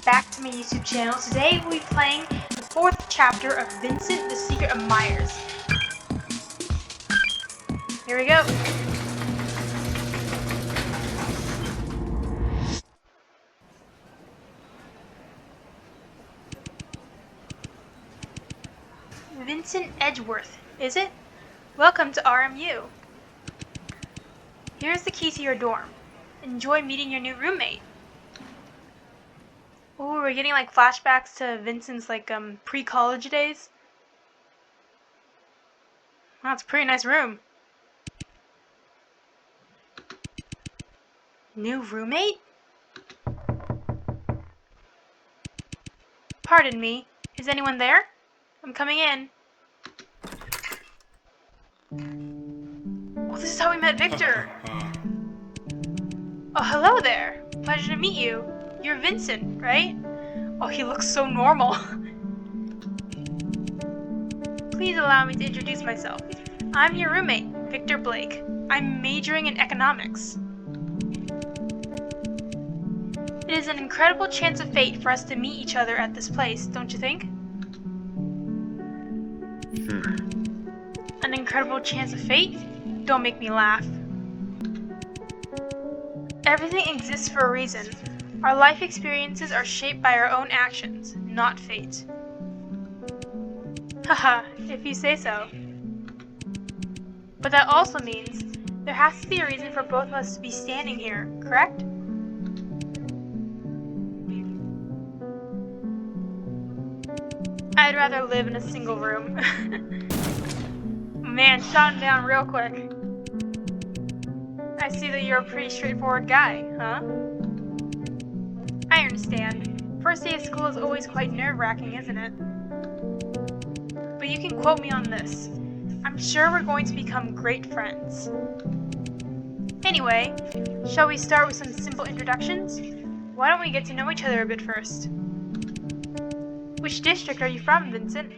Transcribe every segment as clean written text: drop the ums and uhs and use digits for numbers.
back to my YouTube channel. Today we'll be playing the 4th chapter of Vincent, the Secret of Myers. Here we go. Vincent Edgeworth, is it? Welcome to RMU. Here's the key to your dorm. Enjoy meeting your new roommate. Oh, we're getting like flashbacks to Vincent's pre-college days. Wow, it's a pretty nice room. New roommate? Pardon me, is anyone there? I'm coming in. Oh, this is how we met Victor. Oh, hello there. Pleasure to meet you. You're Vincent, right? Oh, he looks so normal. Please allow me to introduce myself. I'm your roommate, Victor Blake. I'm majoring in economics. It is an incredible chance of fate for us to meet each other at this place, don't you think? An incredible chance of fate? Don't make me laugh. Everything exists for a reason. Our life experiences are shaped by our own actions, not fate. Haha, if you say so. But that also means there has to be a reason for both of us to be standing here, correct? I'd rather live in a single room. Man, shot him down real quick. I see that you're a pretty straightforward guy, huh? I understand. First day of school is always quite nerve-wracking, isn't it? But you can quote me on this. I'm sure we're going to become great friends. Anyway, shall we start with some simple introductions? Why don't we get to know each other a bit first? Which district are you from, Vincent?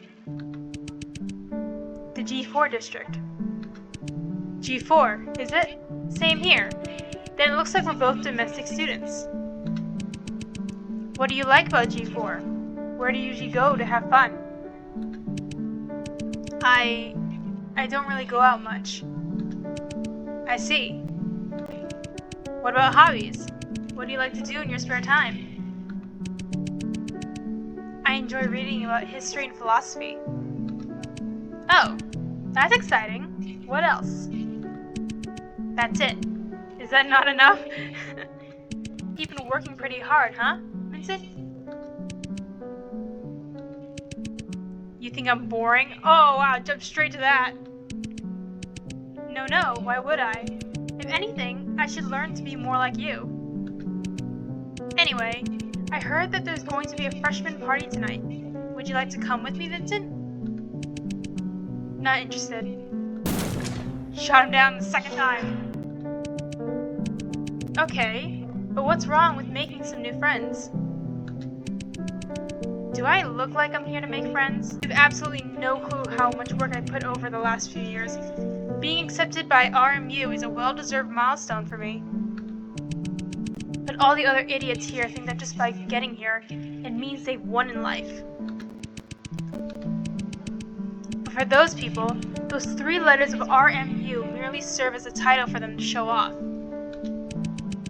The G4 district. G4, is it? Same here. Then it looks like we're both domestic students. What do you like about G4? Where do you usually go to have fun? I don't really go out much. I see. What about hobbies? What do you like to do in your spare time? I enjoy reading about history and philosophy. Oh, that's exciting. What else? That's it. Is that not enough? You've been working pretty hard, huh, Vincent? You think I'm boring? Oh wow, jump straight to that. No, why would I? If anything, I should learn to be more like you. Anyway, I heard that there's going to be a freshman party tonight. Would you like to come with me, Vincent? Not interested. Shot him down the second time. Okay, but what's wrong with making some new friends? Do I look like I'm here to make friends? I have absolutely no clue how much work I put over the last few years. Being accepted by RMU is a well-deserved milestone for me. But all the other idiots here think that just by getting here, it means they've won in life. But for those people, those 3 letters of RMU merely serve as a title for them to show off.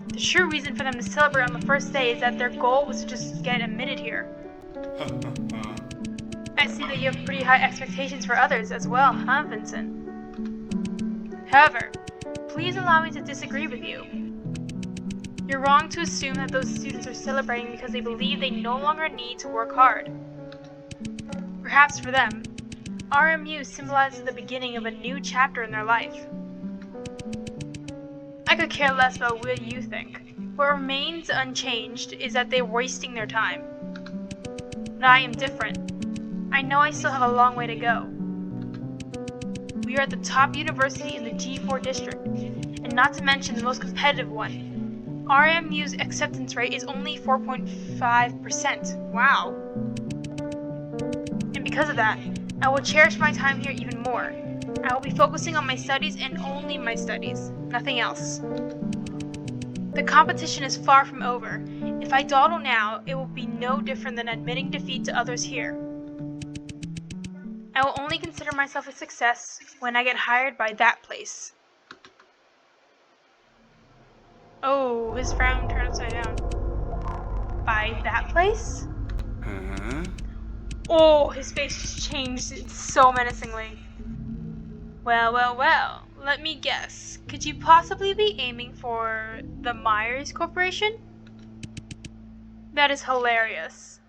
The true reason for them to celebrate on the first day is that their goal was to just get admitted here. I see that you have pretty high expectations for others as well, huh, Vincent? However, please allow me to disagree with you. You're wrong to assume that those students are celebrating because they believe they no longer need to work hard. Perhaps for them, RMU symbolizes the beginning of a new chapter in their life. I could care less about what you think. What remains unchanged is that they're wasting their time. But I am different. I know I still have a long way to go. We are at the top university in the G4 district, and not to mention the most competitive one. RMU's acceptance rate is only 4.5%. Wow. And because of that, I will cherish my time here even more. I will be focusing on my studies and only my studies, nothing else. The competition is far from over. If I dawdle now, it will be no different than admitting defeat to others here. I will only consider myself a success when I get hired by that place. Oh, his frown turned upside down. By that place? Oh, his face just changed so menacingly. Well, let me guess. Could you possibly be aiming for the Myers Corporation? That is hilarious.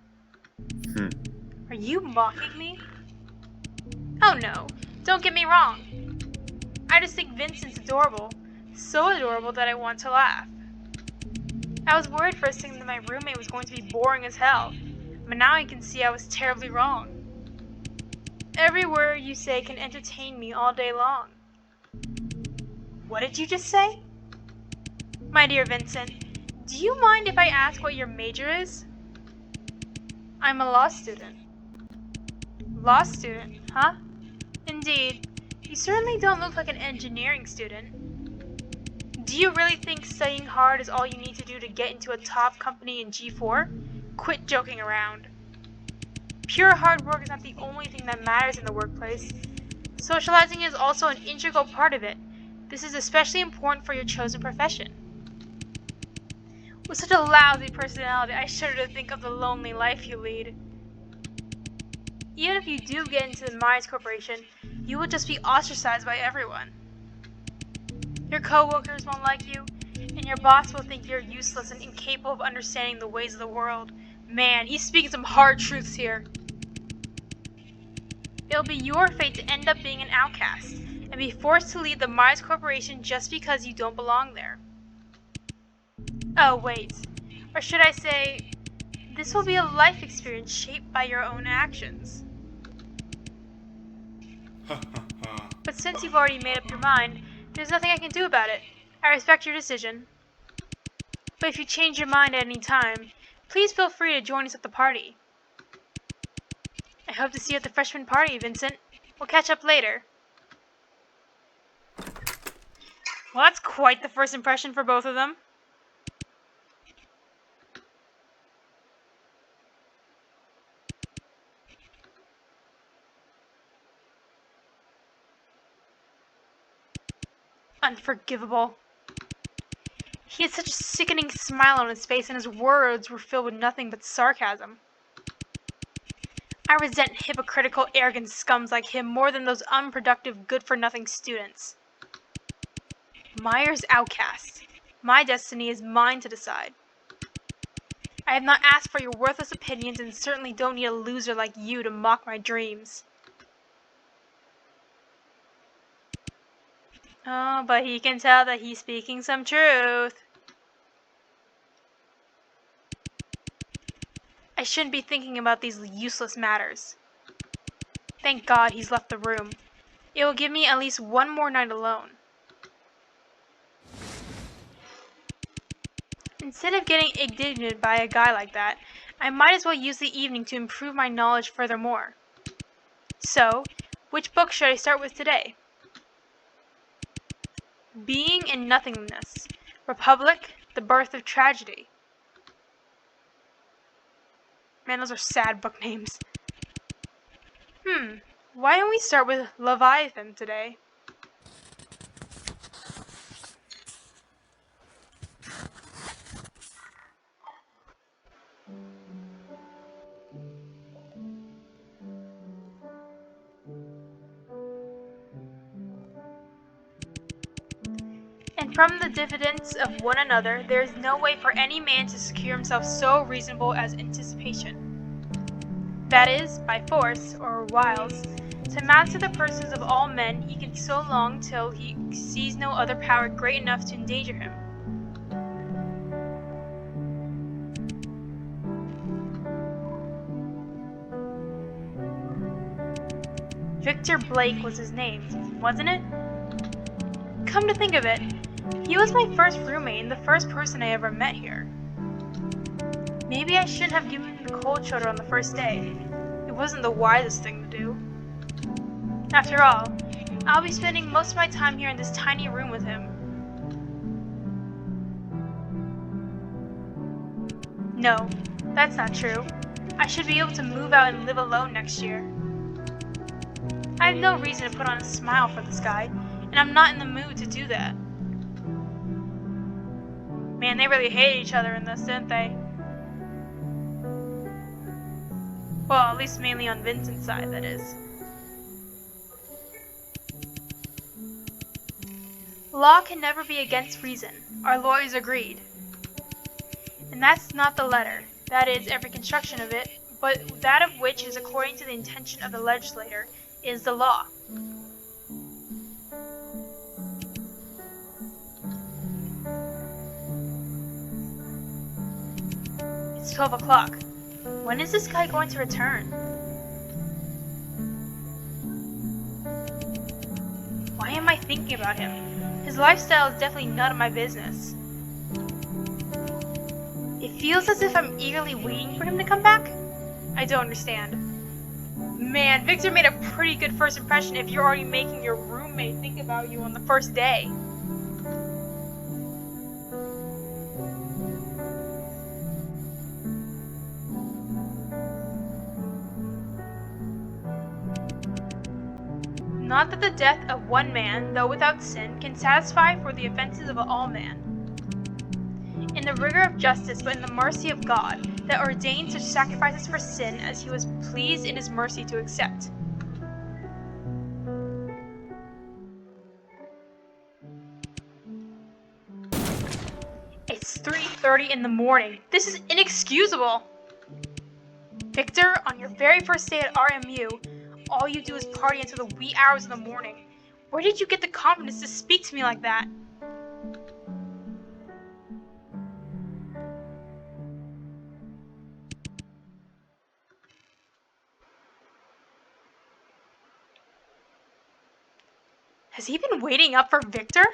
Are you mocking me? Oh no, don't get me wrong. I just think Vincent's adorable. So adorable that I want to laugh. I was worried for a second that my roommate was going to be boring as hell, but now I can see I was terribly wrong. Every word you say can entertain me all day long. What did you just say? My dear Vincent, do you mind if I ask what your major is? I'm a law student. Law student, huh? Indeed. You certainly don't look like an engineering student. Do you really think studying hard is all you need to do to get into a top company in G4? Quit joking around. Pure hard work is not the only thing that matters in the workplace. Socializing is also an integral part of it. This is especially important for your chosen profession. With such a lousy personality, I shudder to think of the lonely life you lead. Even if you do get into the Myers Corporation, you will just be ostracized by everyone. Your co-workers won't like you, and your boss will think you're useless and incapable of understanding the ways of the world. Man, he's speaking some hard truths here. It'll be your fate to end up being an outcast, and be forced to leave the Myers Corporation just because you don't belong there. Oh, wait. Or should I say, this will be a life experience shaped by your own actions. But since you've already made up your mind, there's nothing I can do about it. I respect your decision. But if you change your mind at any time, please feel free to join us at the party. I hope to see you at the freshman party, Vincent. We'll catch up later. Well, that's quite the first impression for both of them. Unforgivable. He had such a sickening smile on his face, and his words were filled with nothing but sarcasm. I resent hypocritical, arrogant scums like him more than those unproductive, good-for-nothing students. Myers outcast. My destiny is mine to decide. I have not asked for your worthless opinions and certainly don't need a loser like you to mock my dreams. Oh, but he can tell that he's speaking some truth. I shouldn't be thinking about these useless matters. Thank God he's left the room. It will give me at least one more night alone. Instead of getting indignant by a guy like that, I might as well use the evening to improve my knowledge furthermore. So, which book should I start with today? Being and Nothingness. Republic, The Birth of Tragedy. Man, those are sad book names. Why don't we start with Leviathan today? And from the diffidence of one another, there is no way for any man to secure himself so reasonable as anticipation. That is, by force, or wiles, to master the persons of all men he can so long till he sees no other power great enough to endanger him. Victor Blake was his name, wasn't it? Come to think of it, he was my first roommate and the first person I ever met here. Maybe I shouldn't have given him the cold shoulder on the first day. It wasn't the wisest thing to do. After all, I'll be spending most of my time here in this tiny room with him. No, that's not true. I should be able to move out and live alone next year. I have no reason to put on a smile for this guy, and I'm not in the mood to do that. Man, they really hate each other in this, didn't they? Well, at least mainly on Vincent's side, that is. Law can never be against reason. Our lawyers agreed. And that's not the letter. That is, every construction of it, but that of which is according to the intention of the legislator, is the law. It's 12 o'clock. When is this guy going to return? Why am I thinking about him? His lifestyle is definitely none of my business. It feels as if I'm eagerly waiting for him to come back? I don't understand. Man, Victor made a pretty good first impression if you're already making your roommate think about you on the first day. Not that the death of one man, though without sin, can satisfy for the offenses of all men. In the rigor of justice, but in the mercy of God, that ordained such sacrifices for sin as he was pleased in his mercy to accept. It's 3:30 in the morning. This is inexcusable. Victor, on your very first day at RMU, all you do is party until the wee hours of the morning. Where did you get the confidence to speak to me like that? Has he been waiting up for Victor?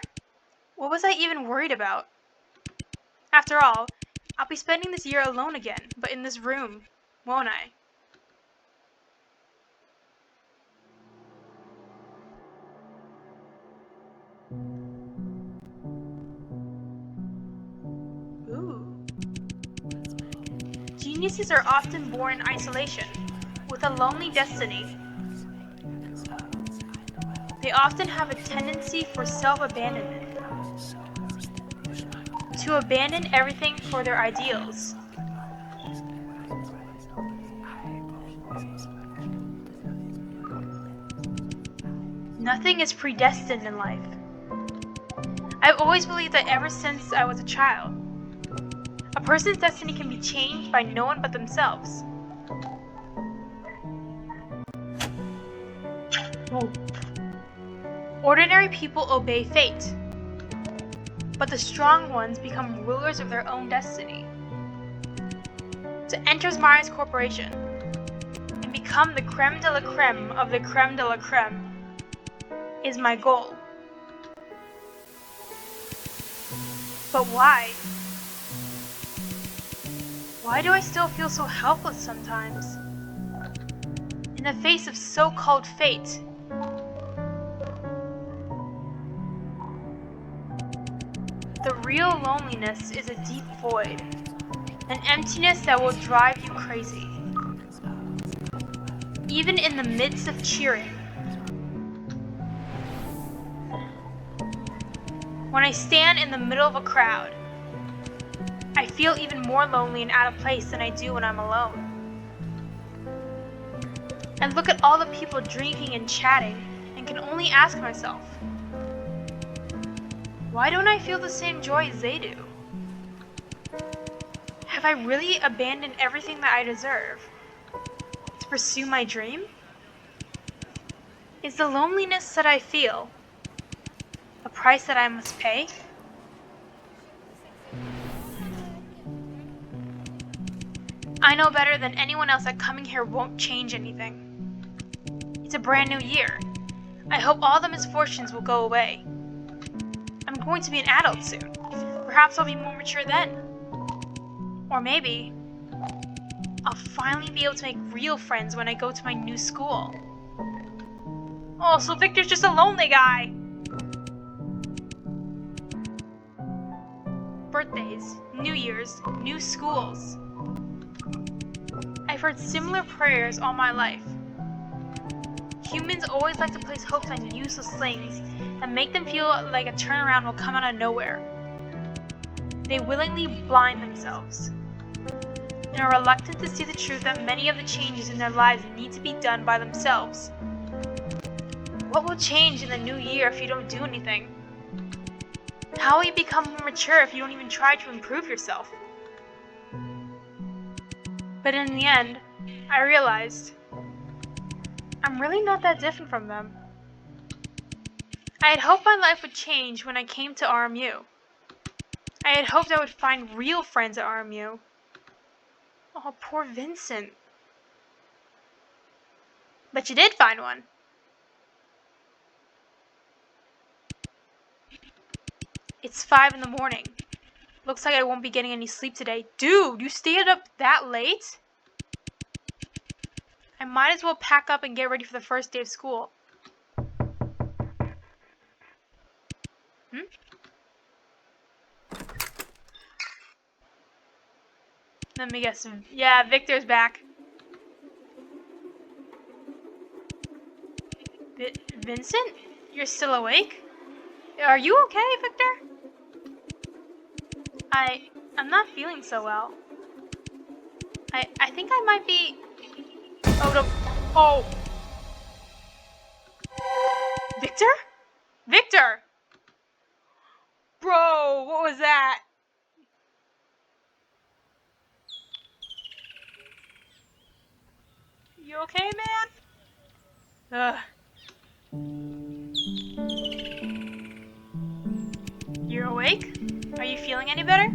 What was I even worried about? After all, I'll be spending this year alone again, but in this room, won't I? Ooh. Geniuses are often born in isolation, with a lonely destiny. They often have a tendency for self-abandonment, to abandon everything for their ideals. Nothing is predestined in life. I've always believed that ever since I was a child. A person's destiny can be changed by no one but themselves. Ooh. Ordinary people obey fate, but the strong ones become rulers of their own destiny. To enter Maya's corporation and become the creme de la creme of the creme de la creme is my goal. But why? Why do I still feel so helpless sometimes? In the face of so-called fate. The real loneliness is a deep void, an emptiness that will drive you crazy. Even in the midst of cheering. When I stand in the middle of a crowd, I feel even more lonely and out of place than I do when I'm alone. I look at all the people drinking and chatting and can only ask myself, why don't I feel the same joy as they do? Have I really abandoned everything that I deserve to pursue my dream? Is the loneliness that I feel a price that I must pay? I know better than anyone else that coming here won't change anything. It's a brand new year. I hope all the misfortunes will go away. I'm going to be an adult soon. Perhaps I'll be more mature then. Or maybe I'll finally be able to make real friends when I go to my new school. Oh, so Victor's just a lonely guy. Birthdays, New Year's, new schools. I've heard similar prayers all my life. Humans always like to place hopes on useless things that make them feel like a turnaround will come out of nowhere. They willingly blind themselves and are reluctant to see the truth that many of the changes in their lives need to be done by themselves. What will change in the new year if you don't do anything? How will you become more mature if you don't even try to improve yourself? But in the end, I realized I'm really not that different from them. I had hoped my life would change when I came to RMU. I had hoped I would find real friends at RMU. Oh, poor Vincent. But you did find one. It's 5 in the morning. Looks like I won't be getting any sleep today. Dude, you stayed up that late? I might as well pack up and get ready for the first day of school. Let me guess. Yeah, Victor's back. Vincent? You're still awake? Are you okay, Victor? I'm not feeling so well. I think I might be... Oh, no. Oh. Victor? Victor! Bro, what was that? You okay, man? You're awake? Are you feeling any better?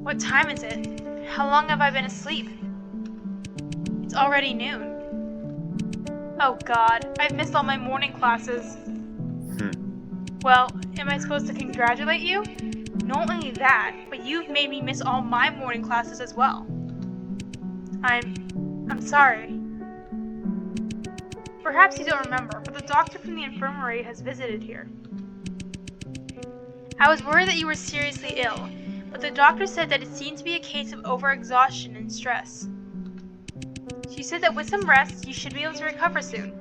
What time is it? How long have I been asleep? It's already noon. Oh God, I've missed all my morning classes. Well, am I supposed to congratulate you? Not only that, but you've made me miss all my morning classes as well. I'm sorry. Perhaps you don't remember, but the doctor from the infirmary has visited here. I was worried that you were seriously ill, but the doctor said that it seemed to be a case of overexhaustion and stress. She said that with some rest, you should be able to recover soon.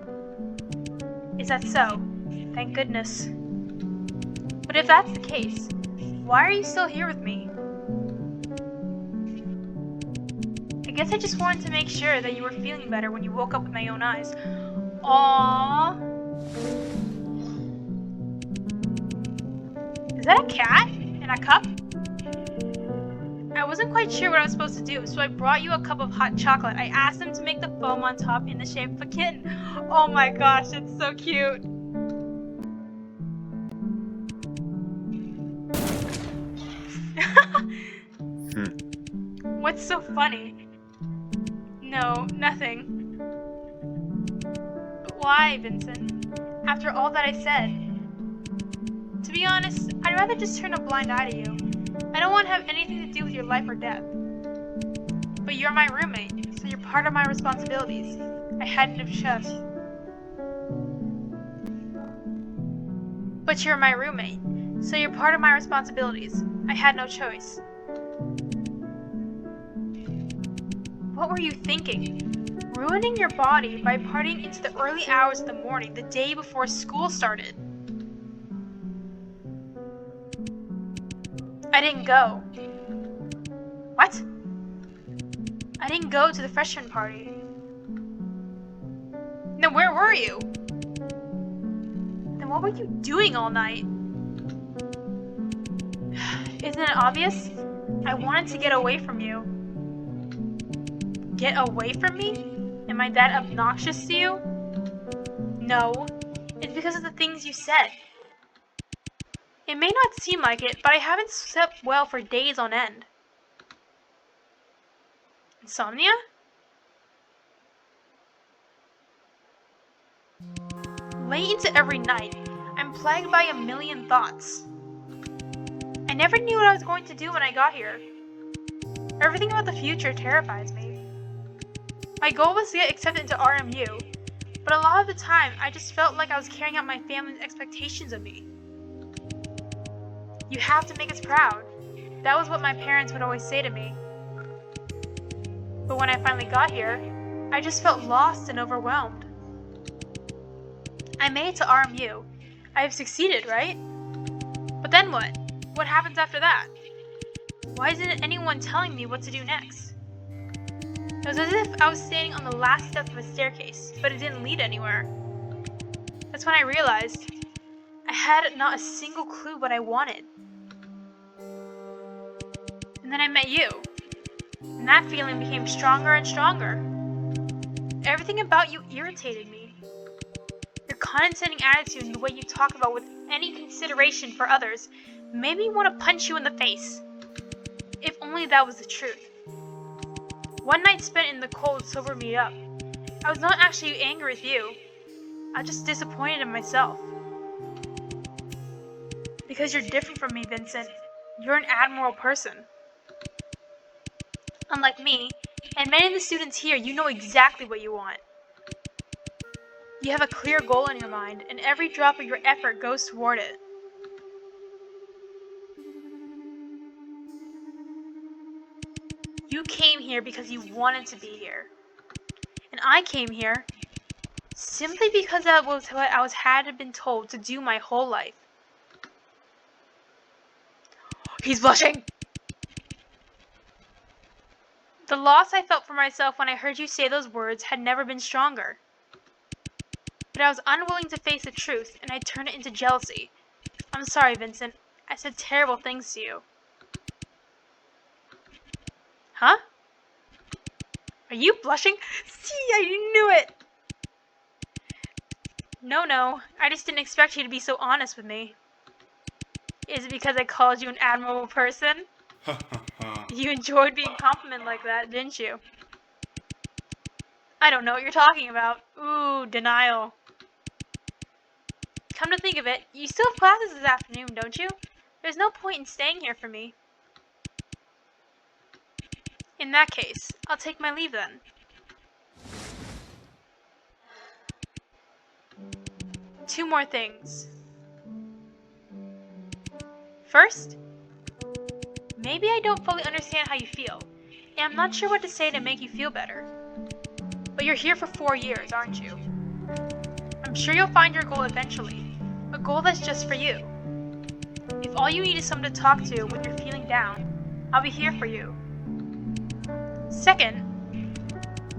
Is that so? Thank goodness. But if that's the case, why are you still here with me? I guess I just wanted to make sure that you were feeling better when you woke up with my own eyes. Aww. Is that a cat? In a cup? I wasn't quite sure what I was supposed to do, so I brought you a cup of hot chocolate. I asked them to make the foam on top in the shape of a kitten. Oh my gosh, it's so cute. What's so funny? No, nothing. But why, Vincent? After all that I said? To be honest, I'd rather just turn a blind eye to you. I don't want to have anything to do with your life or death. But you're my roommate, so you're part of my responsibilities. I hadn't have trust. But you're my roommate, so you're part of my responsibilities. I had no choice. What were you thinking? Ruining your body by partying into the early hours of the morning the day before school started. I didn't go. What? I didn't go to the freshman party. Then where were you? Then what were you doing all night? Isn't it obvious? I wanted to get away from you. Get away from me? Am I that obnoxious to you? No. It's because of the things you said. It may not seem like it, but I haven't slept well for days on end. Insomnia? Late into every night, I'm plagued by a million thoughts. I never knew what I was going to do when I got here. Everything about the future terrifies me. My goal was to get accepted into RMU, but a lot of the time I just felt like I was carrying out my family's expectations of me. You have to make us proud. That was what my parents would always say to me. But when I finally got here, I just felt lost and overwhelmed. I made it to RMU. I have succeeded, right? But then what? What happens after that? Why isn't anyone telling me what to do next? It was as if I was standing on the last step of a staircase, but it didn't lead anywhere. That's when I realized I had not a single clue what I wanted. And then I met you, and that feeling became stronger and stronger. Everything about you irritated me. Your condescending attitude and the way you talk about with any consideration for others made me want to punch you in the face. If only that was the truth. One night spent in the cold sobered me up. I was not actually angry with you. I was just disappointed in myself. Because you're different from me, Vincent. You're an admirable person. Unlike me, and many of the students here, you know exactly what you want. You have a clear goal in your mind, and every drop of your effort goes toward it. You came here because you wanted to be here. And I came here simply because that was what I had been told to do my whole life. He's blushing! The loss I felt for myself when I heard you say those words had never been stronger. But I was unwilling to face the truth, and I turned it into jealousy. I'm sorry, Vincent. I said terrible things to you. Huh? Are you blushing? See, I knew it! No, I just didn't expect you to be so honest with me. Is it because I called you an admirable person? You enjoyed being complimented like that, didn't you? I don't know what you're talking about. Ooh, denial. Come to think of it, you still have classes this afternoon, don't you? There's no point in staying here for me. In that case, I'll take my leave then. Two more things. First, maybe I don't fully understand how you feel, and I'm not sure what to say to make you feel better. But you're here for 4 years, aren't you? I'm sure you'll find your goal eventually, a goal that's just for you. If all you need is someone to talk to when you're feeling down, I'll be here for you. Second,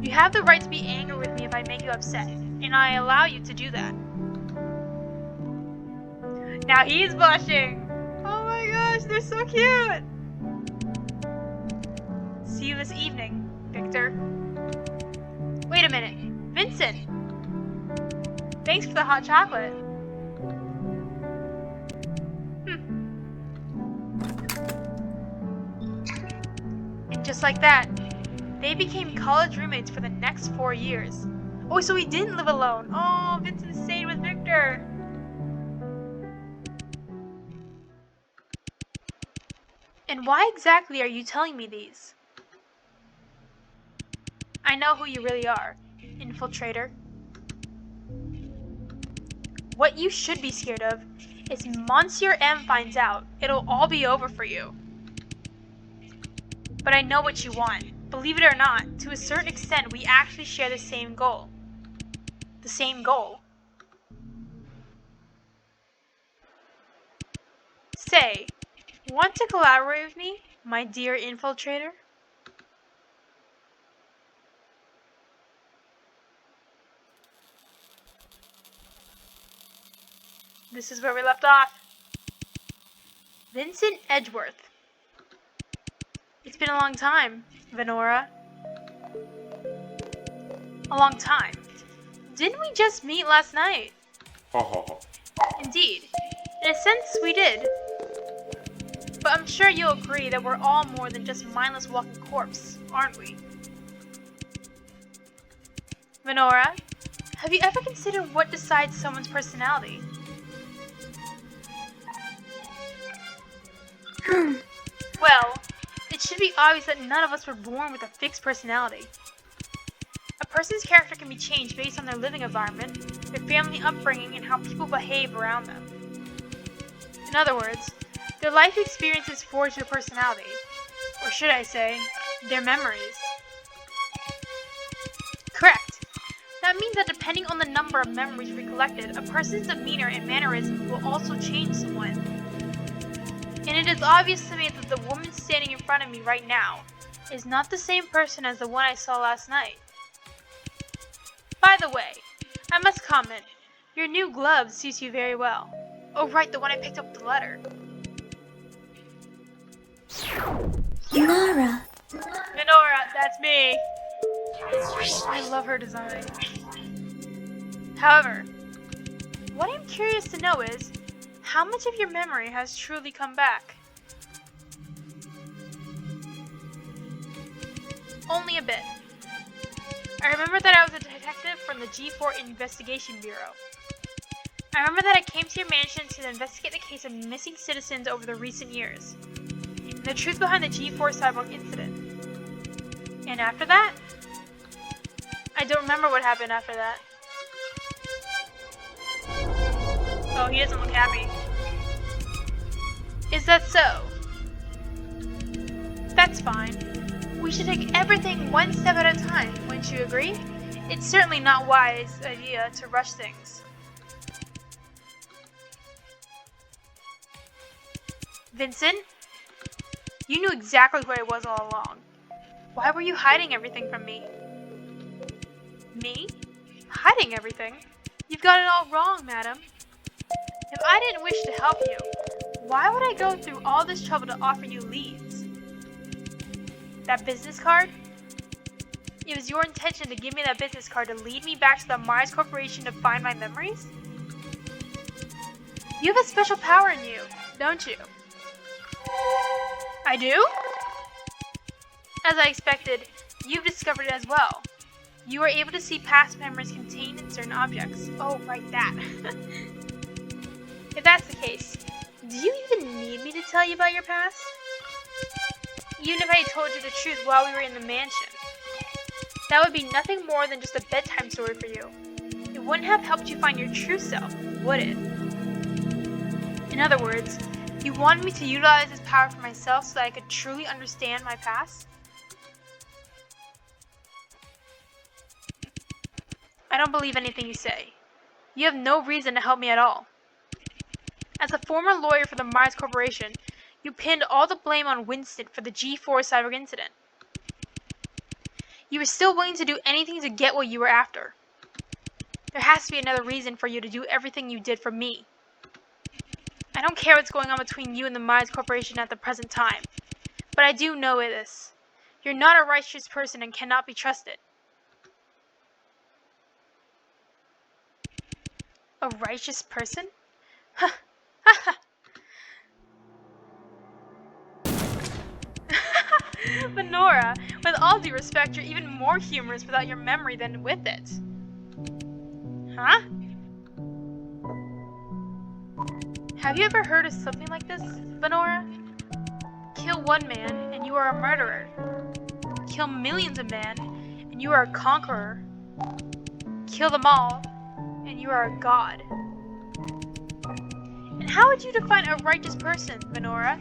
you have the right to be angry with me if I make you upset, and I allow you to do that. Now he's blushing! Oh my gosh, they're so cute! See you this evening, Victor. Wait a minute, Vincent! Thanks for the hot chocolate. And just like that, they became college roommates for the next 4 years. Oh, so he didn't live alone. Oh, Vincent stayed with Victor. And why exactly are you telling me these? I know who you really are, infiltrator. What you should be scared of is Monsieur M finds out, it'll all be over for you. But I know what you want. Believe it or not, to a certain extent we actually share the same goal. The same goal. Say, want to collaborate with me, my dear infiltrator? This is where we left off. Vincent Edgeworth. It's been a long time, Venora. A long time. Didn't we just meet last night? Indeed. In a sense, we did. But I'm sure you'll agree that we're all more than just mindless walking corpse, aren't we? Venora, have you ever considered what decides someone's personality? Well, it should be obvious that none of us were born with a fixed personality. A person's character can be changed based on their living environment, their family upbringing, and how people behave around them. In other words, Their life experiences forge their personality. Or should I say, their memories. Correct. That means that depending on the number of memories recollected, a person's demeanor and mannerisms will also change somewhat. And it is obvious to me that the woman standing in front of me right now is not the same person as the one I saw last night. By the way, I must comment, your new glove suits you very well. Oh right, the one I picked up with the letter. Nora. Minora, that's me. I love her design. However, what I'm curious to know is, how much of your memory has truly come back? Only a bit. I remember that I was a detective from the G4 Investigation Bureau. I remember that I came to your mansion to investigate the case of missing citizens over the recent years, and the truth behind the G4 cyborg incident. And after that? I don't remember what happened after that. Oh, he doesn't look happy. Is that so? That's fine. We should take everything one step at a time, wouldn't you agree? It's certainly not a wise idea to rush things. Vincent? You knew exactly who I was all along. Why were you hiding everything from me? Me? Hiding everything? You've got it all wrong, madam. If I didn't wish to help you, why would I go through all this trouble to offer you leads? That business card? It was your intention to give me that business card to lead me back to the Mars Corporation to find my memories? You have a special power in you, don't you? I do? As I expected, you've discovered it as well. You are able to see past memories contained in certain objects. Oh, right, that. If that's the case, do you even need me to tell you about your past? Even if I told you the truth while we were in the mansion, that would be nothing more than just a bedtime story for you. It wouldn't have helped you find your true self, would it? In other words, you wanted me to utilize this power for myself so that I could truly understand my past? I don't believe anything you say. You have no reason to help me at all. As a former lawyer for the Mars Corporation, you pinned all the blame on Vincent for the G4 cyborg incident. You were still willing to do anything to get what you were after. There has to be another reason for you to do everything you did for me. I don't care what's going on between you and the Mars Corporation at the present time, but I do know this. You're not a righteous person and cannot be trusted. A righteous person? Ha! Ha ha! But Nora, with all due respect, you're even more humorous without your memory than with it. Huh? Have you ever heard of something like this, Venora? Kill one man, and you are a murderer. Kill millions of men, and you are a conqueror. Kill them all, and you are a god. And how would you define a righteous person, Venora?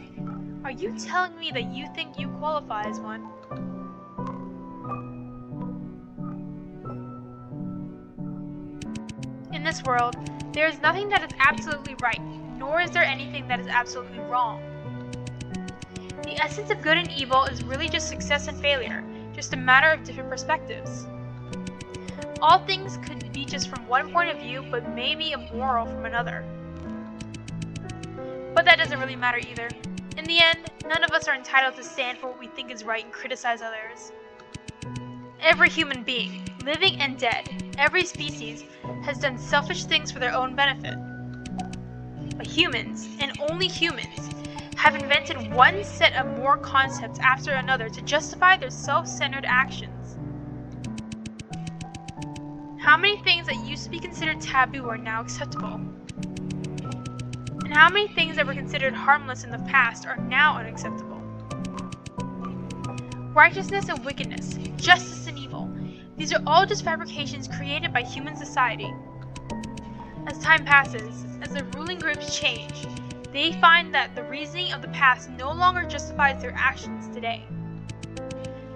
Are you telling me that you think you qualify as one? In this world, there is nothing that is absolutely right, nor is there anything that is absolutely wrong. The essence of good and evil is really just success and failure, just a matter of different perspectives. All things could be just from one point of view, but maybe immoral from another. But that doesn't really matter either. In the end, none of us are entitled to stand for what we think is right and criticize others. Every human being, living and dead, every species, has done selfish things for their own benefit. But humans, and only humans, have invented one set of moral concepts after another to justify their self-centered actions. How many things that used to be considered taboo are now acceptable? And how many things that were considered harmless in the past are now unacceptable? Righteousness and wickedness, justice and evil, these are all just fabrications created by human society. As time passes, as the ruling groups change, They find that the reasoning of the past no longer justifies their actions today.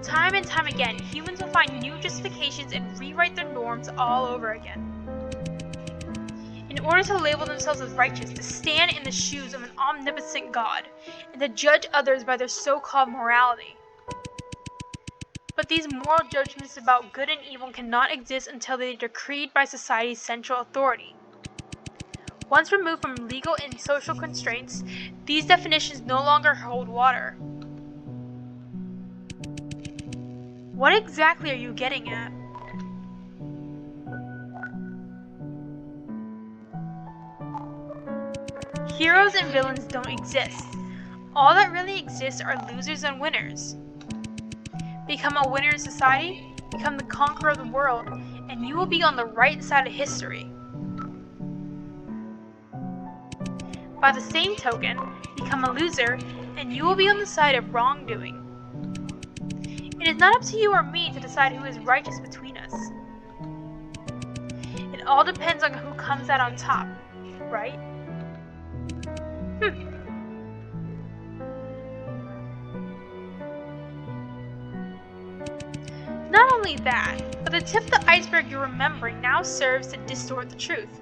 Time and time again, humans will find new justifications and rewrite their norms all over again. In order to label themselves as righteous, to stand in the shoes of an omnipotent God, and to judge others by their so-called morality. But these moral judgments about good and evil cannot exist until they are decreed by society's central authority. Once removed from legal and social constraints, these definitions no longer hold water. What exactly are you getting at? Heroes and villains don't exist. All that really exists are losers and winners. Become a winner in society, become the conqueror of the world, and you will be on the right side of history. By the same token, become a loser, and you will be on the side of wrongdoing. It is not up to you or me to decide who is righteous between us. It all depends on who comes out on top, right? Not only that, but the tip of the iceberg you're remembering now serves to distort the truth.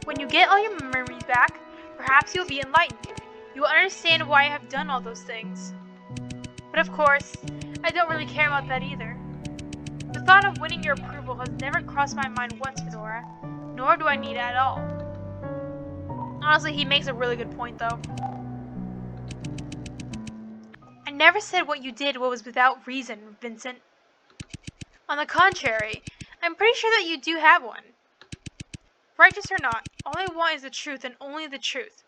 When you get all your memories back, perhaps you'll be enlightened. You will understand why I have done all those things. But of course, I don't really care about that either. The thought of winning your approval has never crossed my mind once, Fedora, nor do I need it at all. Honestly, he makes a really good point though. I never said what you did was without reason, Vincent. On the contrary, I'm pretty sure that you do have one. Righteous or not, all I want is the truth and only the truth.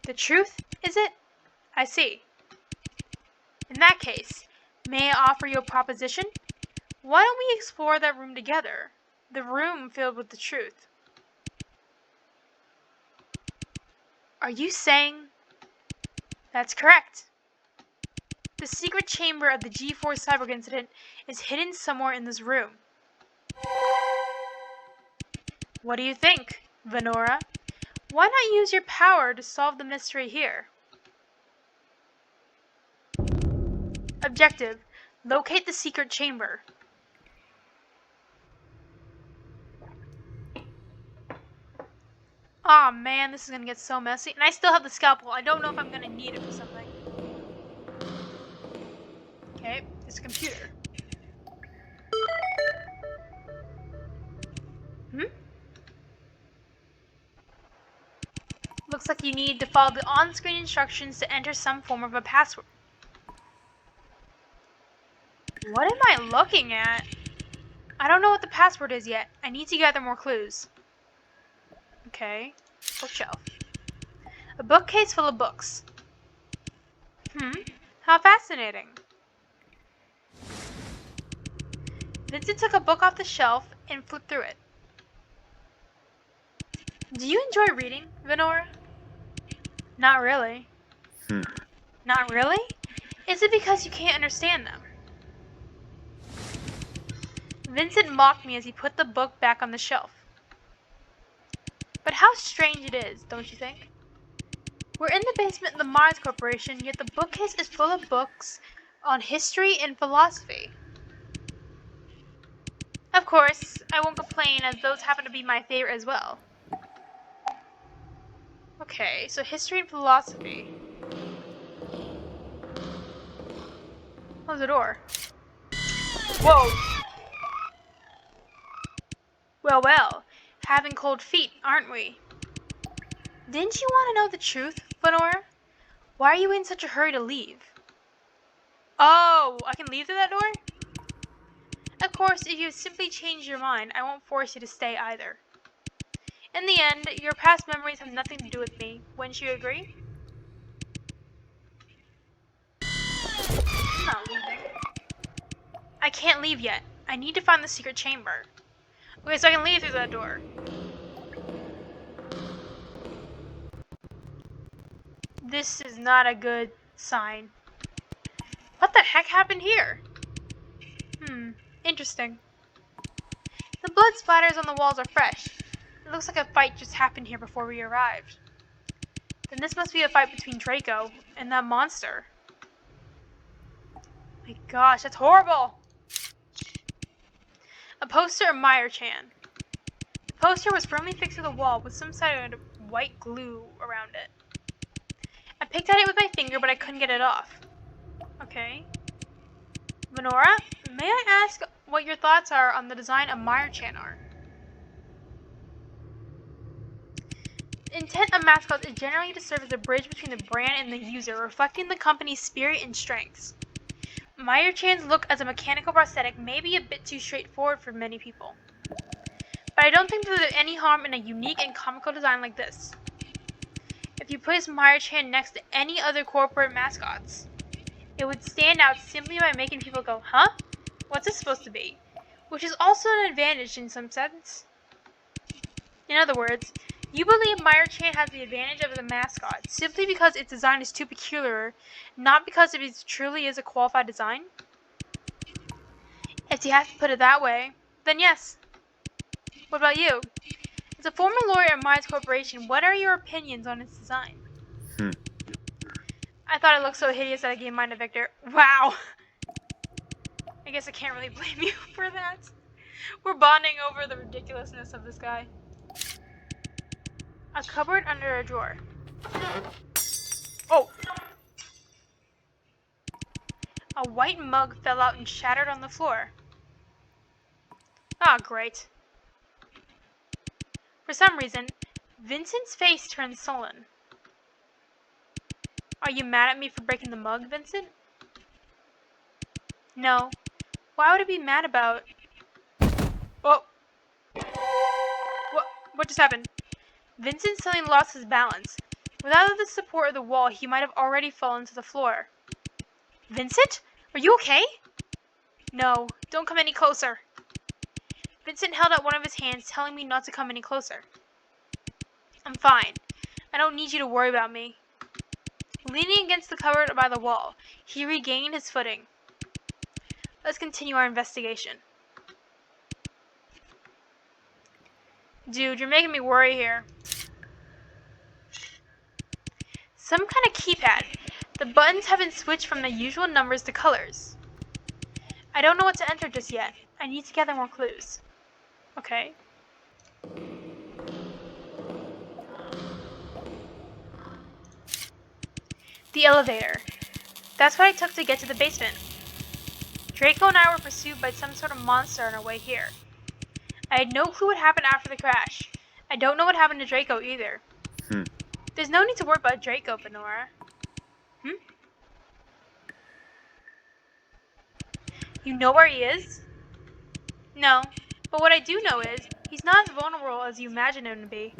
The truth, is it? I see. In that case, may I offer you a proposition? Why don't we explore that room together? The room filled with the truth. Are you saying? That's correct. The secret chamber of the G4 cyborg incident is hidden somewhere in this room. What do you think, Venora? Why not use your power to solve the mystery here? Objective: locate the secret chamber. Aw, man, this is gonna get so messy. And I still have the scalpel. I don't know if I'm gonna need it for something. Okay, it's a computer. Looks like you need to follow the on-screen instructions to enter some form of a password. What am I looking at? I don't know what the password is yet. I need to gather more clues. Okay, bookshelf. A bookcase full of books. How fascinating. Vincent took a book off the shelf and flipped through it. Do you enjoy reading, Venora? Not really. Not really? Is it because you can't understand them? Vincent mocked me as he put the book back on the shelf. But how strange it is, don't you think? We're in the basement of the Mars Corporation, yet the bookcase is full of books on history and philosophy. Of course, I won't complain as those happen to be my favorite as well. Okay, so history and philosophy. Close the door. Whoa! Well, having cold feet, aren't we? Didn't you want to know the truth, Venora? Why are you in such a hurry to leave? Oh, I can leave through that door? Of course, if you simply change your mind, I won't force you to stay either. In the end, your past memories have nothing to do with me. Wouldn't you agree? I'm not leaving. I can't leave yet. I need to find the secret chamber. Okay, so I can leave through that door. This is not a good sign. What the heck happened here? Interesting. The blood splatters on the walls are fresh. It looks like a fight just happened here before we arrived. Then this must be a fight between Draco and that monster. My gosh, that's horrible! A poster of Meyer-chan. The poster was firmly fixed to the wall with some sort of white glue around it. I picked at it with my finger, but I couldn't get it off. Okay. Venora, may I ask what your thoughts are on the design of Meyer-chan art? The intent of mascots is generally to serve as a bridge between the brand and the user, reflecting the company's spirit and strengths. Meyer-chan's look as a mechanical prosthetic may be a bit too straightforward for many people. But I don't think there's any harm in a unique and comical design like this. If you place Meyer-chan next to any other corporate mascots, it would stand out simply by making people go, huh? What's this supposed to be? Which is also an advantage in some sense. In other words, you believe Meyer-chan has the advantage of the mascot simply because its design is too peculiar, not because it truly is a qualified design? If you have to put it that way, then yes. What about you? As a former lawyer at Myers Corporation, what are your opinions on its design? I thought it looked so hideous that I gave mine to Victor. Wow! I guess I can't really blame you for that. We're bonding over the ridiculousness of this guy. A cupboard under a drawer. Oh! A white mug fell out and shattered on the floor. Ah, great. For some reason, Vincent's face turned sullen. Are you mad at me for breaking the mug, Vincent? No. Why would I be mad about... Oh! What just happened? Vincent suddenly lost his balance. Without the support of the wall, he might have already fallen to the floor. Vincent? Are you okay? No, don't come any closer. Vincent held out one of his hands, telling me not to come any closer. I'm fine. I don't need you to worry about me. Leaning against the cupboard by the wall, he regained his footing. Let's continue our investigation. Dude, you're making me worry here. Some kind of keypad. The buttons have been switched from the usual numbers to colors. I don't know what to enter just yet. I need to gather more clues. Okay. The elevator. That's what I took to get to the basement. Draco and I were pursued by some sort of monster on our way here. I had no clue what happened after the crash. I don't know what happened to Draco either. There's no need to worry about Draco, Venora. You know where he is? No, but what I do know is, he's not as vulnerable as you imagine him to be.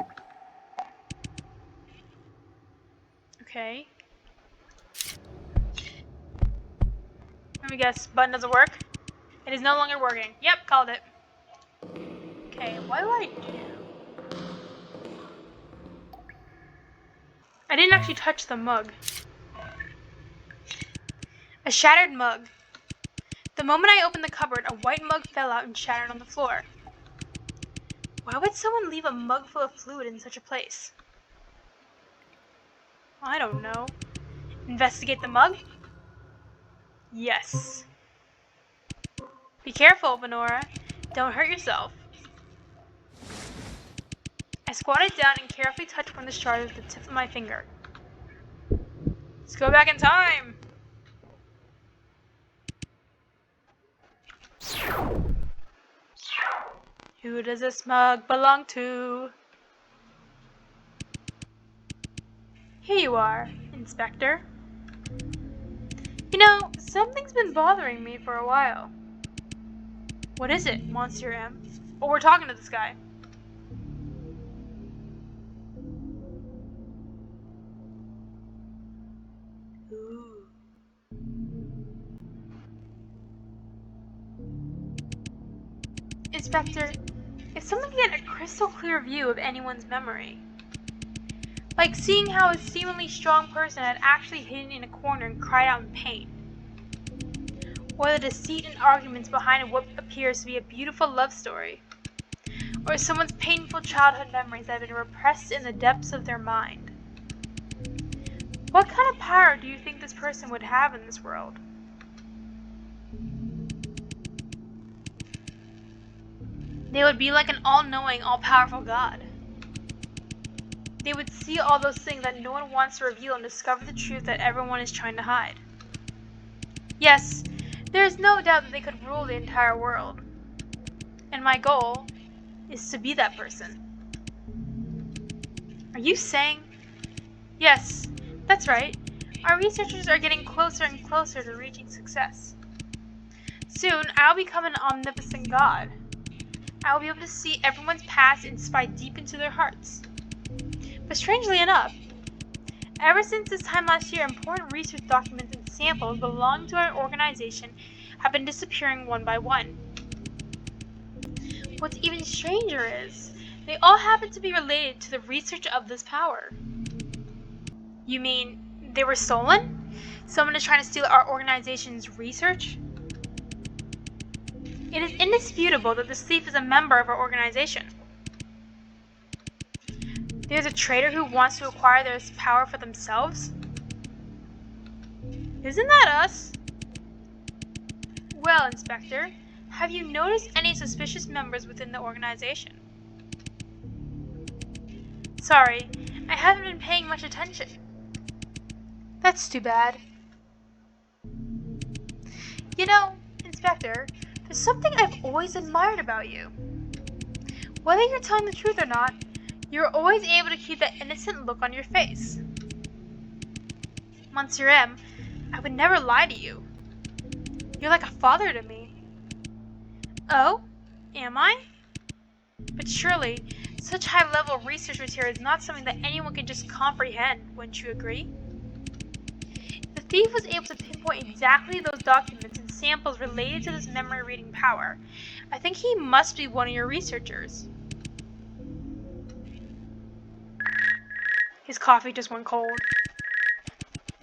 Okay. Let me guess, button doesn't work? It is no longer working. Yep, called it. Okay, what do I do? I didn't actually touch the mug. A shattered mug. The moment I opened the cupboard, a white mug fell out and shattered on the floor. Why would someone leave a mug full of fluid in such a place? I don't know. Investigate the mug? Yes. Be careful, Venora. Don't hurt yourself. I squatted down and carefully touched one of the shards with the tip of my finger. Let's go back in time! Who does this mug belong to? Here you are, Inspector. You know, something's been bothering me for a while. What is it, Monsieur M? Oh, we're talking to this guy. Ooh. Inspector, if someone could get a crystal clear view of anyone's memory, like seeing how a seemingly strong person had actually hidden in a corner and cried out in pain, or the deceit and arguments behind what appears to be a beautiful love story, or someone's painful childhood memories that have been repressed in the depths of their mind. What kind of power do you think this person would have in this world? They would be like an all-knowing, all-powerful God. They would see all those things that no one wants to reveal and discover the truth that everyone is trying to hide. Yes, there is no doubt that they could rule the entire world. And my goal is to be that person. Are you saying? Yes, that's right. Our researchers are getting closer and closer to reaching success. Soon, I'll become an omnipotent God. I will be able to see everyone's past and spy deep into their hearts. But strangely enough, ever since this time last year, important research documents and samples belonging to our organization have been disappearing one by one. What's even stranger is, they all happen to be related to the research of this power. You mean, they were stolen? Someone is trying to steal our organization's research? It is indisputable that this thief is a member of our organization. There's a traitor who wants to acquire this power for themselves? Isn't that us? Well, Inspector, have you noticed any suspicious members within the organization? Sorry, I haven't been paying much attention. That's too bad. You know, Inspector, there's something I've always admired about you. Whether you're telling the truth or not, you're always able to keep that innocent look on your face. Monsieur M, I would never lie to you. You're like a father to me. Oh? Am I? But surely, such high-level research material is not something that anyone can just comprehend, wouldn't you agree? The thief was able to pinpoint exactly those documents and samples related to this memory-reading power. I think he must be one of your researchers. His coffee just went cold.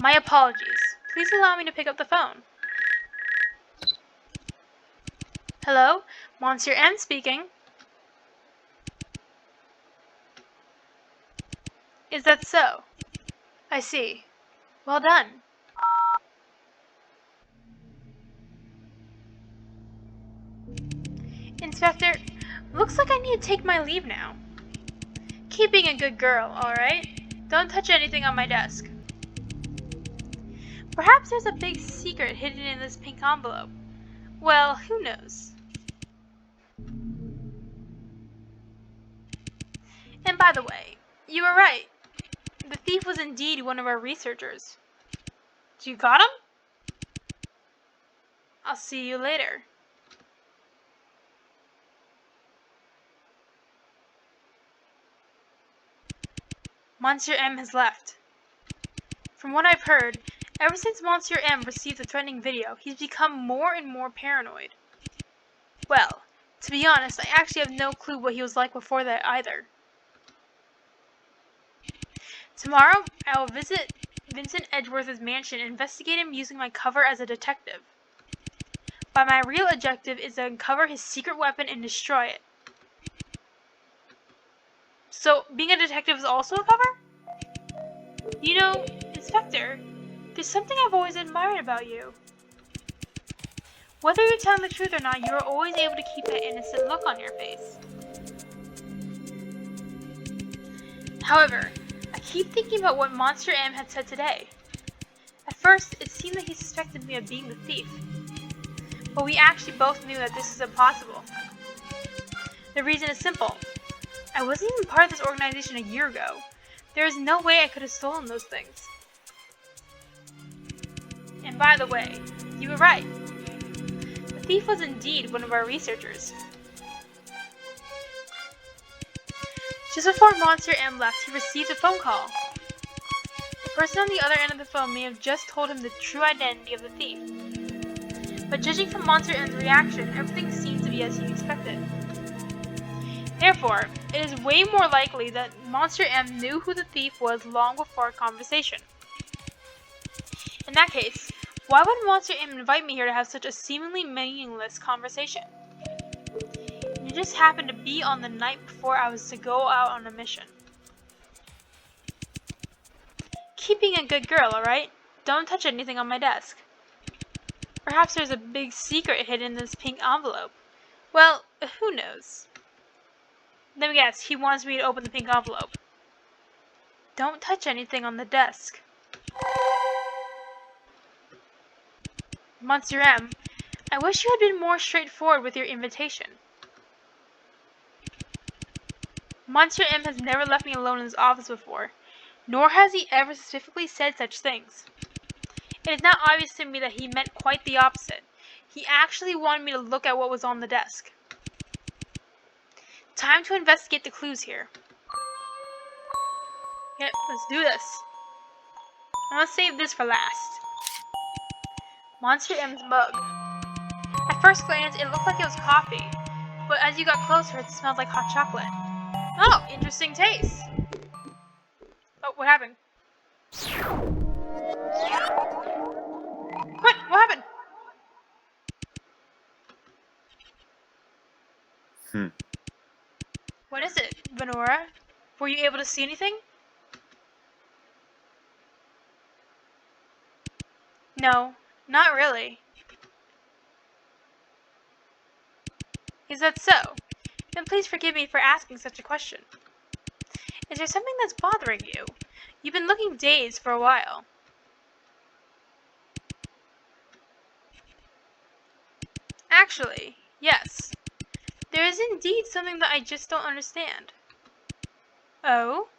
My apologies. Please allow me to pick up the phone. Hello? Monsieur M speaking. Is that so? I see. Well done. Inspector, looks like I need to take my leave now. Keep being a good girl, alright? Don't touch anything on my desk. Perhaps there's a big secret hidden in this pink envelope. Well, who knows? And by the way, you were right. The thief was indeed one of our researchers. You got him? I'll see you later. Monsieur M has left. From what I've heard, ever since Monsieur M received the threatening video, he's become more and more paranoid. Well, to be honest, I actually have no clue what he was like before that either. Tomorrow, I will visit Vincent Edgeworth's mansion and investigate him using my cover as a detective. But my real objective is to uncover his secret weapon and destroy it. So, being a detective is also a cover? You know, Inspector, there's something I've always admired about you. Whether you're telling the truth or not, you are always able to keep that innocent look on your face. However, I keep thinking about what Monsieur M had said today. At first, it seemed that he suspected me of being the thief. But we actually both knew that this is impossible. The reason is simple. I wasn't even part of this organization a year ago. There is no way I could have stolen those things. And by the way, you were right. The thief was indeed one of our researchers. Just before Monsieur M left, he received a phone call. The person on the other end of the phone may have just told him the true identity of the thief. But judging from Monsieur M's reaction, everything seemed to be as he expected. Therefore, it is way more likely that Monsieur M knew who the thief was long before our conversation. In that case, why would Monsieur M invite me here to have such a seemingly meaningless conversation? In You just happened to be on the night before I was to go out on a mission. Keep being a good girl, alright? Don't touch anything on my desk. Perhaps there's a big secret hidden in this pink envelope. Well, who knows? Let me guess, he wants me to open the pink envelope. Don't touch anything on the desk. Monsieur M, I wish you had been more straightforward with your invitation. Monsieur M has never left me alone in his office before, nor has he ever specifically said such things. It is now obvious to me that he meant quite the opposite. He actually wanted me to look at what was on the desk. Time to investigate the clues here. Yep, let's do this. I'm gonna save this for last. Monster M's mug. At first glance, it looked like it was coffee, but as you got closer, it smelled like hot chocolate. Oh, interesting taste. Oh, what happened? What happened? What is it, Venora? Were you able to see anything? No, not really. Is that so? Then please forgive me for asking such a question. Is there something that's bothering you? You've been looking dazed for a while. Actually, yes. There is indeed something that I just don't understand. Oh?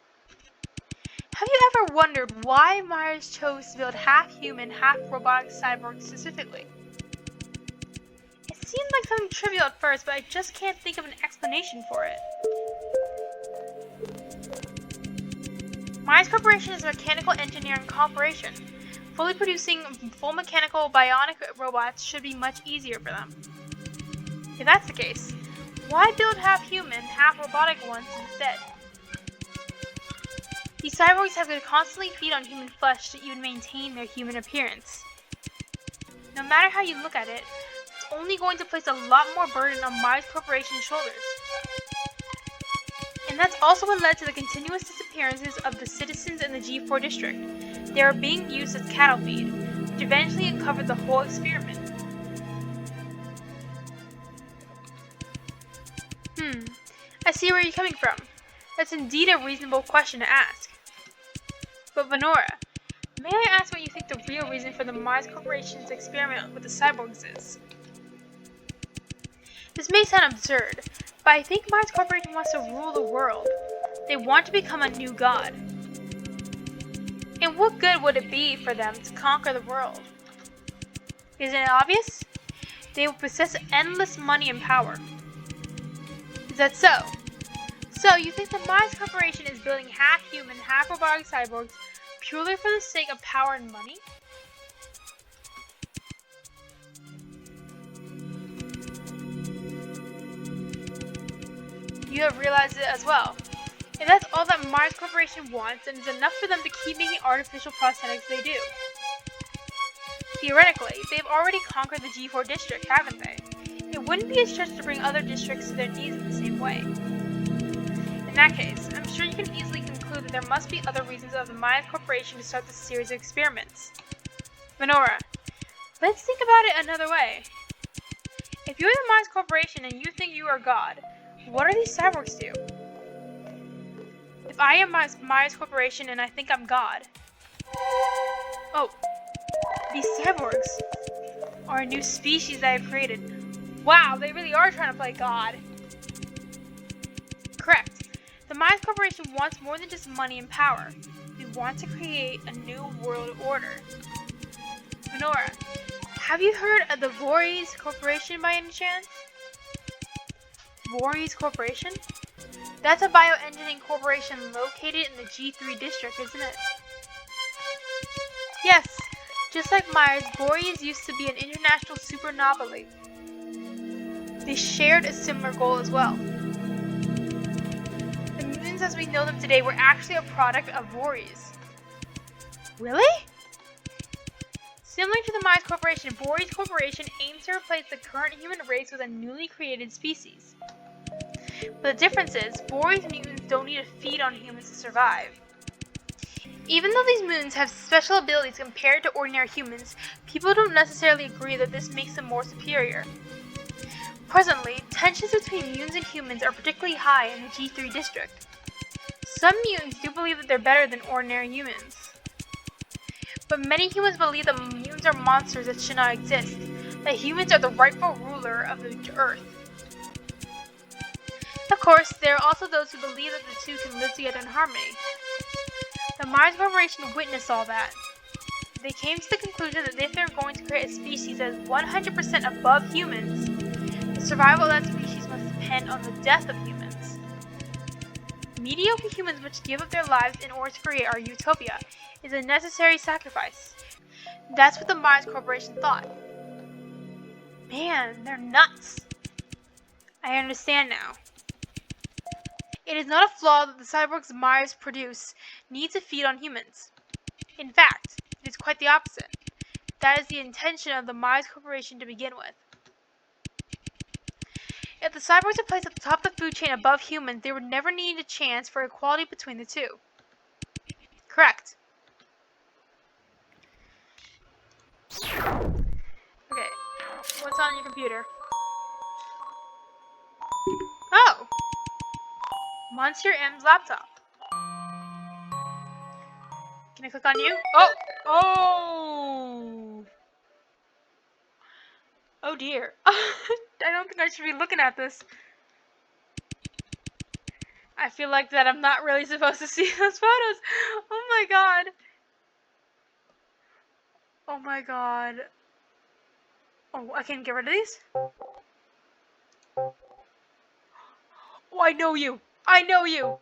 Have you ever wondered why Myers chose to build half-human, half-robotic cyborgs specifically? It seemed like something trivial at first, but I just can't think of an explanation for it. Myers Corporation is a mechanical engineering corporation. Fully producing full mechanical bionic robots should be much easier for them. If that's the case, why build half-human, half-robotic ones instead? These cyborgs have to constantly feed on human flesh to even maintain their human appearance. No matter how you look at it, it's only going to place a lot more burden on Myers Corporation's shoulders. And that's also what led to the continuous disappearances of the citizens in the G4 district. They are being used as cattle feed, which eventually uncovered the whole experiment. I see where you're coming from. That's indeed a reasonable question to ask. But Venora, may I ask what you think the real reason for the Myers Corporation's experiment with the cyborgs is? This may sound absurd, but I think Myers Corporation wants to rule the world. They want to become a new god. And what good would it be for them to conquer the world? Isn't it obvious? They will possess endless money and power. Is that so? So, you think the Myers Corporation is building half-human, half-robotic cyborgs purely for the sake of power and money? You have realized it as well. If that's all that Myers Corporation wants, then it's enough for them to keep making artificial prosthetics they do. Theoretically, they've already conquered the G4 district, haven't they? It wouldn't be a stretch to bring other districts to their knees in the same way. In that case, I'm sure you can easily conclude that there must be other reasons of the Myers Corporation to start this series of experiments. Venora, let's think about it another way. If you're the Myers Corporation and you think you are God, what do these cyborgs do? If I am Myers Corporation and I think I'm God... Oh, these cyborgs are a new species that I've created. Wow, they really are trying to play God. Correct. The Myers Corporation wants more than just money and power. We want to create a new world order. Venora, have you heard of the Voorhees Corporation by any chance? Voorhees Corporation? That's a bioengineering corporation located in the G3 district, isn't it? Yes, just like Myers, Voorhees used to be an international supernovae. They shared a similar goal as well. The mutants as we know them today were actually a product of Voorhees. Really? Similar to the Myers Corporation, Voorhees Corporation aims to replace the current human race with a newly created species. But the difference is, Boreas mutants don't need to feed on humans to survive. Even though these mutants have special abilities compared to ordinary humans, people don't necessarily agree that this makes them more superior. Presently, tensions between mutants and humans are particularly high in the G3 district. Some mutants do believe that they're better than ordinary humans. But many humans believe that mutants are monsters that should not exist, that humans are the rightful ruler of the Earth. Of course, there are also those who believe that the two can live together in harmony. The Mars Corporation witnessed all that. They came to the conclusion that if they're going to create a species that is 100% above humans, the survival of that species must depend on the death of humans. Mediocre humans which give up their lives in order to create our utopia is a necessary sacrifice. That's what the Mars Corporation thought. Man, they're nuts. I understand now. It is not a flaw that the cyborgs Mars produce need to feed on humans. In fact, it is quite the opposite. That is the intention of the Mars Corporation to begin with. If the cyborgs are placed at the top of the food chain above humans, they would never need a chance for equality between the two. Correct. Okay, what's on your computer? Oh! Monsieur M's laptop. Can I click on you? Oh! Oh! Oh dear. I don't think I should be looking at this. I feel like that I'm not really supposed to see those photos. Oh my god. Oh my god. Oh, I can get rid of these? Oh, I know you. I know you.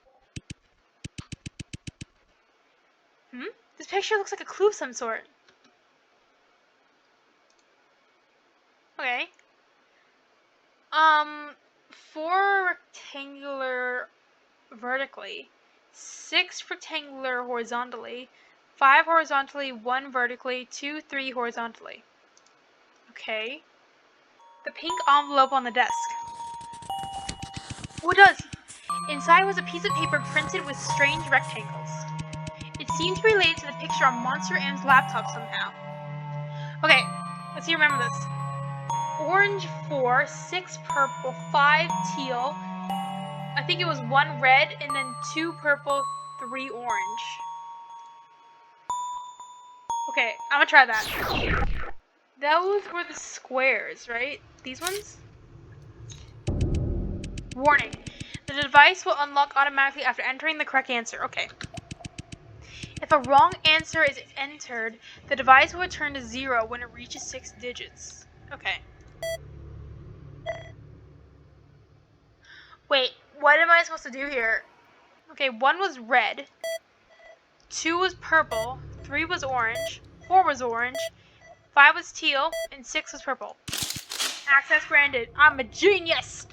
This picture looks like a clue of some sort. Okay. 4 rectangular vertically, 6 rectangular horizontally, 5 horizontally, 1 vertically, 2, 3 horizontally. Okay. The pink envelope on the desk. Oh, it does! Inside was a piece of paper printed with strange rectangles. It seemed to relate to the picture on Monster M's laptop somehow. Okay, let's see, remember this. Orange 4, 6 purple, 5 teal, I think it was 1 red, and then 2 purple, 3 orange. Okay, I'm gonna try that. Those were the squares, right? These ones? Warning. The device will unlock automatically after entering the correct answer. Okay. If a wrong answer is entered, the device will return to 0 when it reaches 6 digits. Okay. Wait, what am I supposed to do here? Okay, 1 was red, 2 was purple, 3 was orange, 4 was orange, 5 was teal, and 6 was purple. Access granted. I'm a genius!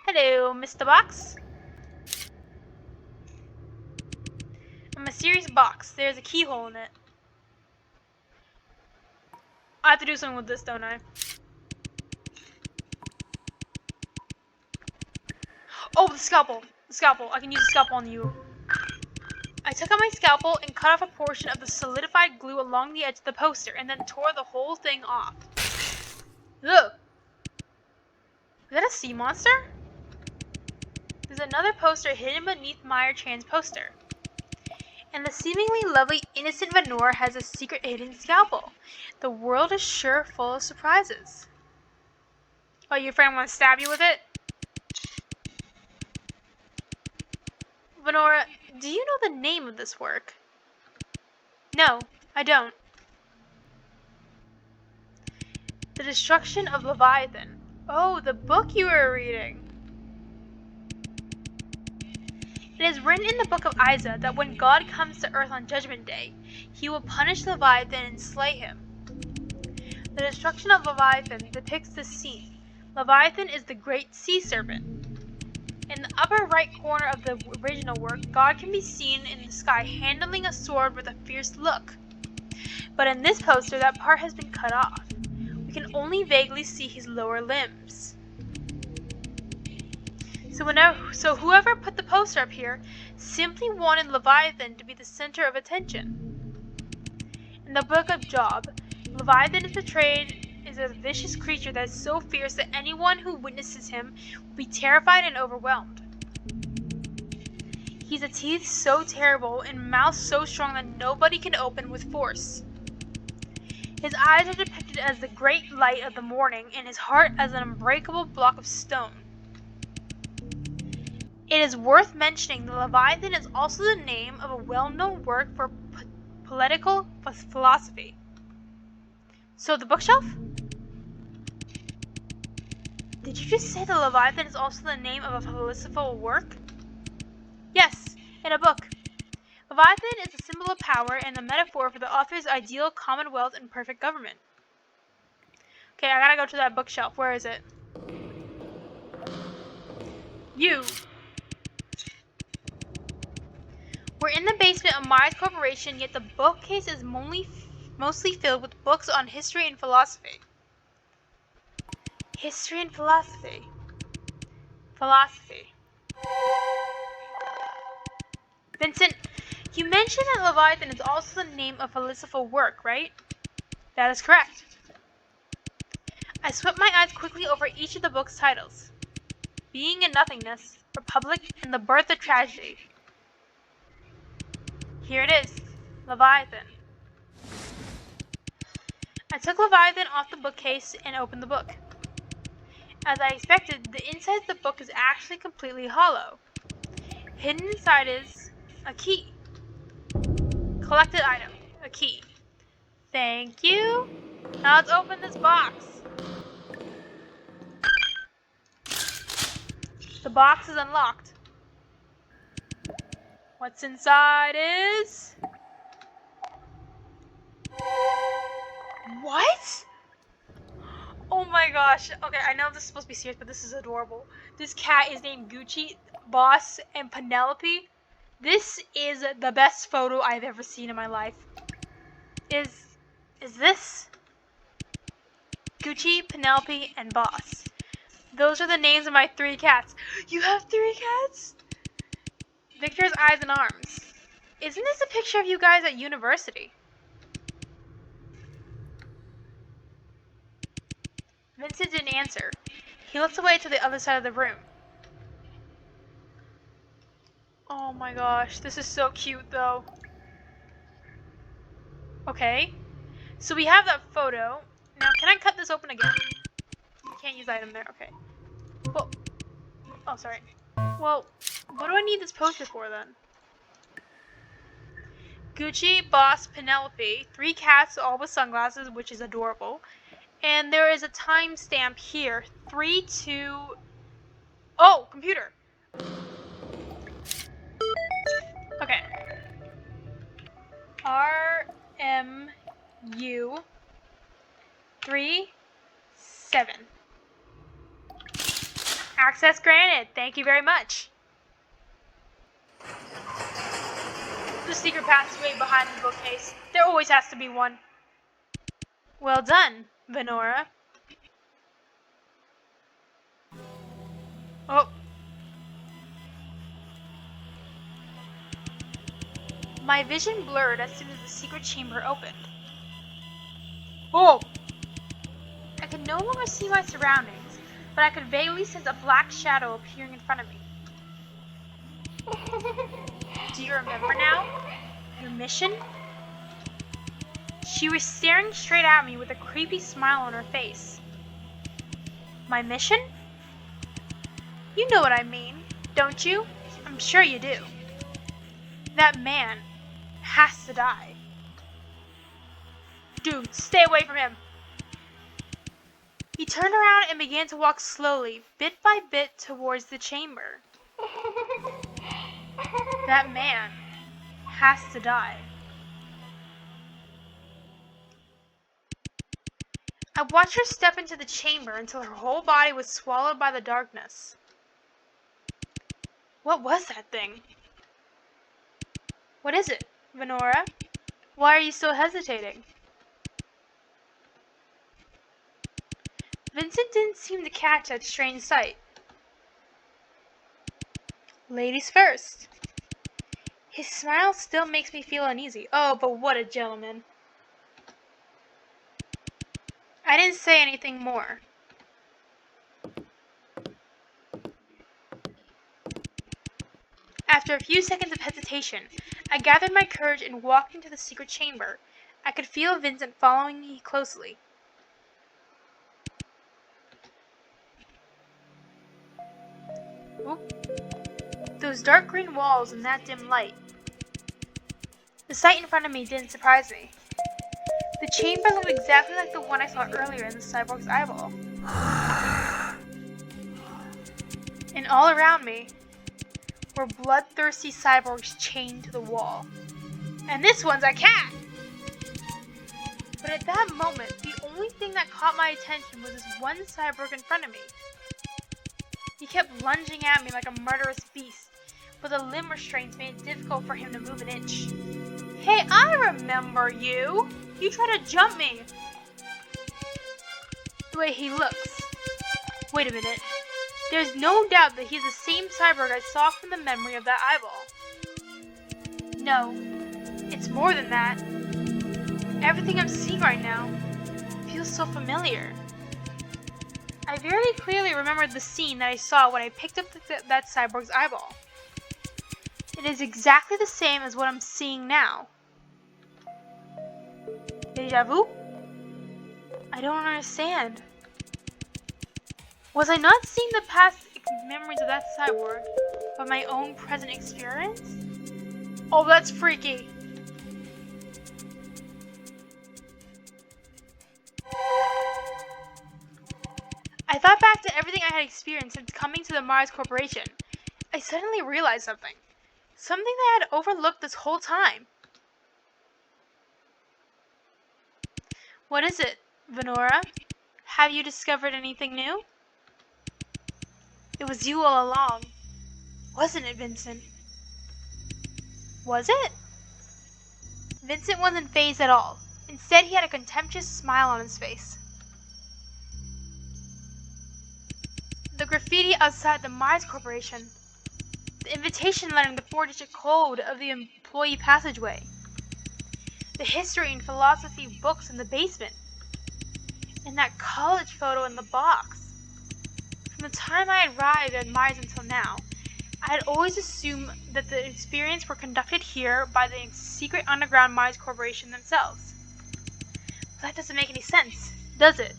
Hello, Mr. Box. I'm a serious box. There's a keyhole in it. I have to do something with this, don't I? Oh, the scalpel. The scalpel. I can use the scalpel on you. I took out my scalpel and cut off a portion of the solidified glue along the edge of the poster and then tore the whole thing off. Ugh. Is that a sea monster? There's another poster hidden beneath Meyer Chan's poster. And the seemingly lovely innocent Venor has a secret hidden scalpel. The world is sure full of surprises. Oh, your friend wants to stab you with it? Venora, do you know the name of this work? No, I don't. The Destruction of Leviathan. Oh, the book you were reading. It is written in the book of Isaiah that when God comes to earth on Judgment Day, he will punish Leviathan and slay him. The destruction of Leviathan depicts this scene. Leviathan is the great sea serpent. In the upper right corner of the original work, God can be seen in the sky handling a sword with a fierce look. But in this poster, that part has been cut off. We can only vaguely see his lower limbs. So whoever put the poster up here simply wanted Leviathan to be the center of attention. In the book of Job, Leviathan is portrayed as a vicious creature that is so fierce that anyone who witnesses him will be terrified and overwhelmed. He has a teeth so terrible and mouth so strong that nobody can open with force. His eyes are depicted as the great light of the morning, and his heart as an unbreakable block of stone. It is worth mentioning that Leviathan is also the name of a well-known work for political philosophy. So the bookshelf? Did you just say that Leviathan is also the name of a philosophical work? Yes, in a book. Leviathan is a symbol of power and a metaphor for the author's ideal commonwealth and perfect government. Okay, I gotta go to that bookshelf. Where is it? You! We're in the basement of Myers Corporation, yet the bookcase is mostly filled with books on history and philosophy. History and philosophy. Philosophy. Vincent, you mentioned that Leviathan is also the name of philosophical work, right? That is correct. I swept my eyes quickly over each of the book's titles. Being and Nothingness, Republic, and the Birth of Tragedy. Here it is, Leviathan. I took Leviathan off the bookcase and opened the book. As I expected, the inside of the book is actually completely hollow. Hidden inside is a key. Collected item, a key. Thank you. Now let's open this box. The box is unlocked. What's inside is... What? Oh my gosh. Okay, I know this is supposed to be serious, but this is adorable. This cat is named Gucci, Boss, and Penelope. This is the best photo I've ever seen in my life. Is this? Gucci, Penelope, and Boss. Those are the names of my 3 cats. You have 3 cats? Victor's eyes and arms. Isn't this a picture of you guys at university? Vincent didn't answer. He looked away to the other side of the room. Oh my gosh, this is so cute though. Okay, so we have that photo. Now, can I cut this open again? You can't use item there, okay. Well, oh, sorry. Well, what do I need this poster for then? Gucci, Boss, Penelope, 3 cats, all with sunglasses, which is adorable. And there is a timestamp here. 3, 2... Oh, computer! Okay. RMU 3, 7. Access granted. Thank you very much. The secret passageway behind the bookcase. There always has to be one. Well done, Venora. Oh. My vision blurred as soon as the secret chamber opened. Oh! I could no longer see my surroundings, but I could vaguely sense a black shadow appearing in front of me. Do you remember now? Your mission? She was staring straight at me with a creepy smile on her face. My mission? You know what I mean, don't you? I'm sure you do. That man has to die. Dude, stay away from him. He turned around and began to walk slowly, bit by bit, towards the chamber. That man has to die. I watched her step into the chamber until her whole body was swallowed by the darkness. What was that thing? What is it, Venora? Why are you still hesitating? Vincent didn't seem to catch that strange sight. Ladies first. His smile still makes me feel uneasy. Oh, but what a gentleman. I didn't say anything more. After a few seconds of hesitation, I gathered my courage and walked into the secret chamber. I could feel Vincent following me closely. Oop. Those dark green walls and that dim light. The sight in front of me didn't surprise me. The chamber looked exactly like the one I saw earlier in the cyborg's eyeball. And all around me were bloodthirsty cyborgs chained to the wall. And this one's a cat! But at that moment, the only thing that caught my attention was this one cyborg in front of me. He kept lunging at me like a murderous beast, but the limb restraints made it difficult for him to move an inch. Hey, I remember you! You tried to jump me! The way he looks. Wait a minute. There's no doubt that he's the same cyborg I saw from the memory of that eyeball. No, it's more than that. Everything I'm seeing right now feels so familiar. I very clearly remembered the scene that I saw when I picked up that cyborg's eyeball. It is exactly the same as what I'm seeing now. Deja vu? I don't understand. Was I not seeing the past memories of that cyborg, but my own present experience? Oh, that's freaky. I thought back to everything I had experienced since coming to the Mars Corporation. I suddenly realized something. Something that I had overlooked this whole time. What is it, Venora? Have you discovered anything new? It was you all along. Wasn't it, Vincent? Was it? Vincent wasn't fazed at all. Instead, he had a contemptuous smile on his face. The graffiti outside the Mars Corporation. The invitation letter in the 4-digit code of the employee passageway. The history and philosophy books in the basement. And that college photo in the box. From the time I arrived at Mars until now, I had always assumed that the experiments were conducted here by the secret underground Mars Corporation themselves. But that doesn't make any sense, does it?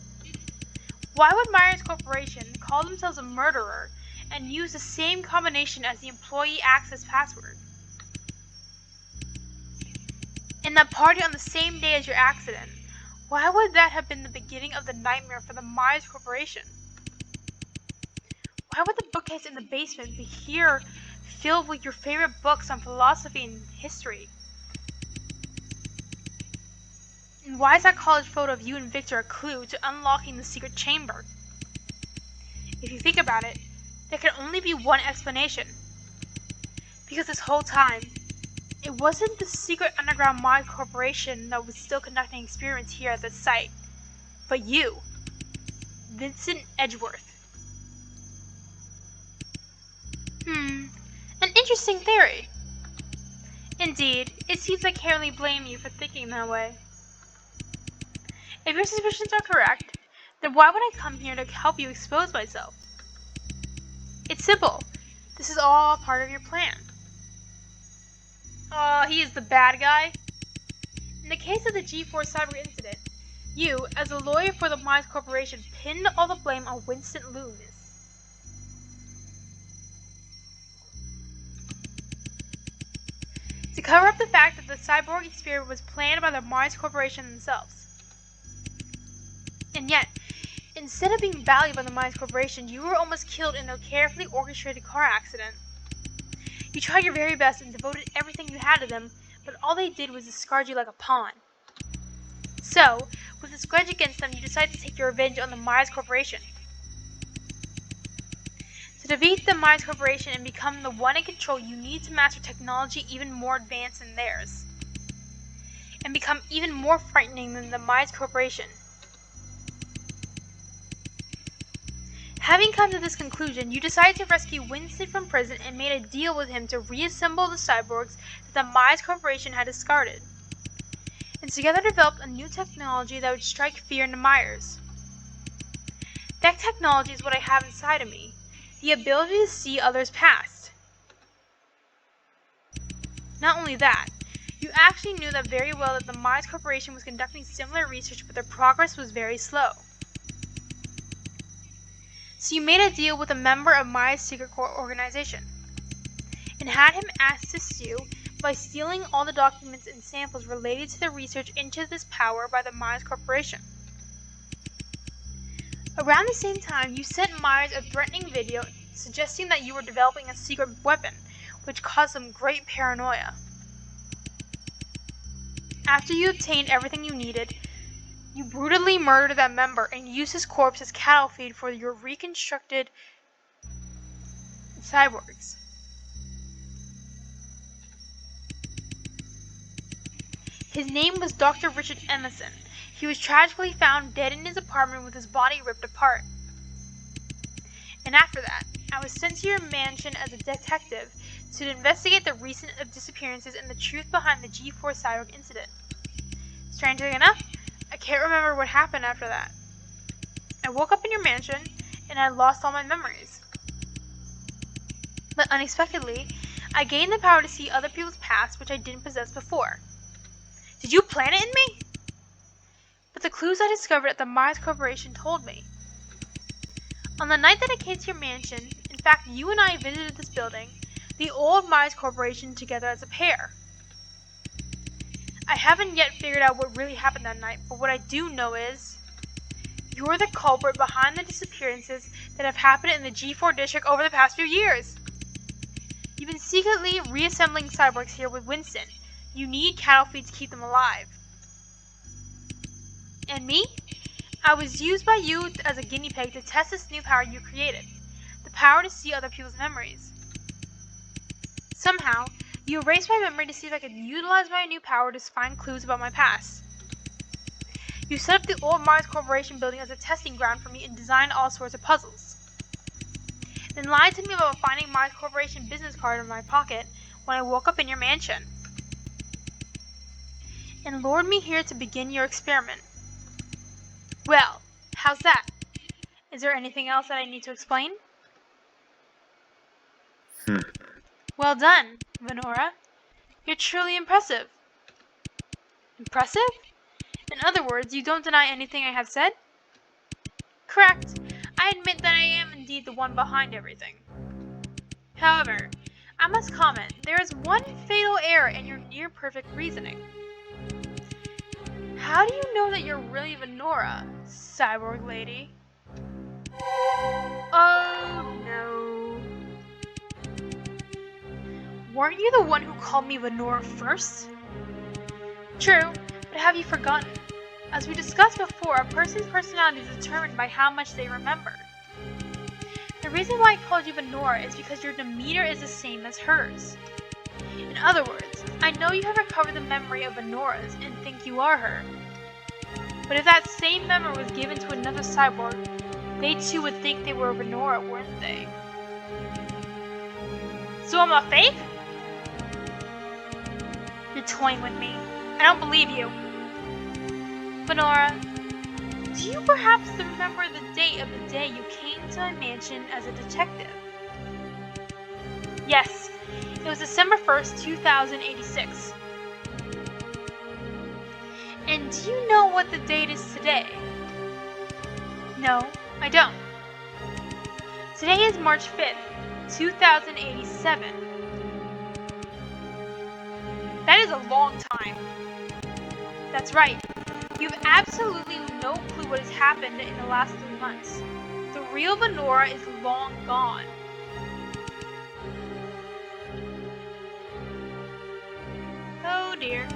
Why would Mars Corporation call themselves a murderer and use the same combination as the employee access password? And that party on the same day as your accident, why would that have been the beginning of the nightmare for the Mars Corporation? Why would the bookcase in the basement be here filled with your favorite books on philosophy and history? And why is that college photo of you and Victor a clue to unlocking the secret chamber? If you think about it, there can only be one explanation. Because this whole time, it wasn't the secret underground Mars Corporation that was still conducting experiments here at this site, but you, Vincent Edgeworth. An interesting theory. Indeed, it seems I can't really blame you for thinking that way. If your suspicions are correct, then why would I come here to help you expose myself? It's simple. This is all part of your plan. He is the bad guy? In the case of the G4 cyber incident, you, as a lawyer for the Mars Corporation, pinned all the blame on Vincent Loomis. To cover up the fact that the cyborg experiment was planned by the Mars Corporation themselves. And yet, instead of being valued by the Mars Corporation, you were almost killed in a carefully orchestrated car accident. You tried your very best and devoted everything you had to them, but all they did was discard you like a pawn. So, with this grudge against them, you decided to take your revenge on the Mars Corporation. To defeat the Mars Corporation and become the one in control, you need to master technology even more advanced than theirs. And become even more frightening than the Mars Corporation. Having come to this conclusion, you decided to rescue Vincent from prison and made a deal with him to reassemble the cyborgs that the Myers Corporation had discarded, and together developed a new technology that would strike fear into Myers. That technology is what I have inside of me, the ability to see others' past. Not only that, you actually knew that very well that the Myers Corporation was conducting similar research, but their progress was very slow. So you made a deal with a member of Myers' secret core organization, and had him assist you by stealing all the documents and samples related to the research into this power by the Myers Corporation. Around the same time, you sent Myers a threatening video suggesting that you were developing a secret weapon, which caused them great paranoia. After you obtained everything you needed, you brutally murdered that member and used his corpse as cattle feed for your reconstructed cyborgs. His name was Dr. Richard Emerson. He was tragically found dead in his apartment with his body ripped apart. And after that, I was sent to your mansion as a detective to investigate the recent disappearances and the truth behind the G4 cyborg incident. Strangely enough, I can't remember what happened after that. I woke up in your mansion, and I lost all my memories. But unexpectedly, I gained the power to see other people's past, which I didn't possess before. Did you plant it in me? But the clues I discovered at the Myers Corporation told me. On the night that I came to your mansion, in fact, you and I visited this building, the old Myers Corporation together as a pair. I haven't yet figured out what really happened that night, but what I do know is you're the culprit behind the disappearances that have happened in the G4 district over the past few years. You've been secretly reassembling cyborgs here with Vincent. You need cattle feed to keep them alive. And me? I was used by you as a guinea pig to test this new power you created, the power to see other people's memories. Somehow, you erased my memory to see if I could utilize my new power to find clues about my past. You set up the old Myers Corporation building as a testing ground for me and designed all sorts of puzzles. Then lied to me about finding Myers Corporation business card in my pocket when I woke up in your mansion. And lured me here to begin your experiment. Well, how's that? Is there anything else that I need to explain? Well done, Venora. You're truly impressive. Impressive? In other words, you don't deny anything I have said? Correct. I admit that I am indeed the one behind everything. However, I must comment, there is one fatal error in your near-perfect reasoning. How do you know that you're really Venora, cyborg lady? Oh no. Weren't you the one who called me Venora first? True, but have you forgotten? As we discussed before, a person's personality is determined by how much they remember. The reason why I called you Venora is because your demeanor is the same as hers. In other words, I know you have recovered the memory of Venora's and think you are her. But if that same memory was given to another cyborg, they too would think they were Venora, wouldn't they? So I'm a fake? You're toying with me. I don't believe you. Venora, do you perhaps remember the date of the day you came to my mansion as a detective? Yes, it was December 1st, 2086. And do you know what the date is today? No, I don't. Today is March 5th, 2087. That is a long time. That's right. You have absolutely no clue what has happened in the last 3 months. The real Venora is long gone. Oh dear.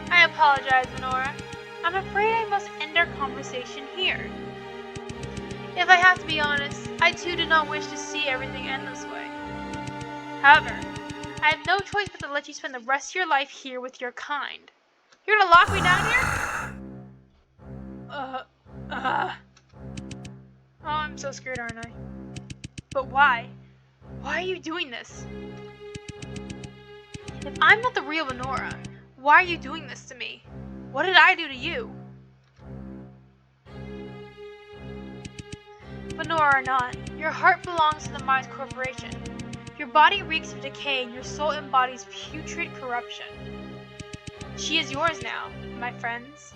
I apologize, Venora. I'm afraid I must end our conversation here. If I have to be honest, I too do not wish to see everything end this way. However, I have no choice but to let you spend the rest of your life here with your kind. You're gonna lock me down here? Oh, I'm so scared, aren't I? But why? Why are you doing this? If I'm not the real Venora, why are you doing this to me? What did I do to you? Venora or not, your heart belongs to the Mars Corporation. Your body reeks of decay and your soul embodies putrid corruption. She is yours now, my friends.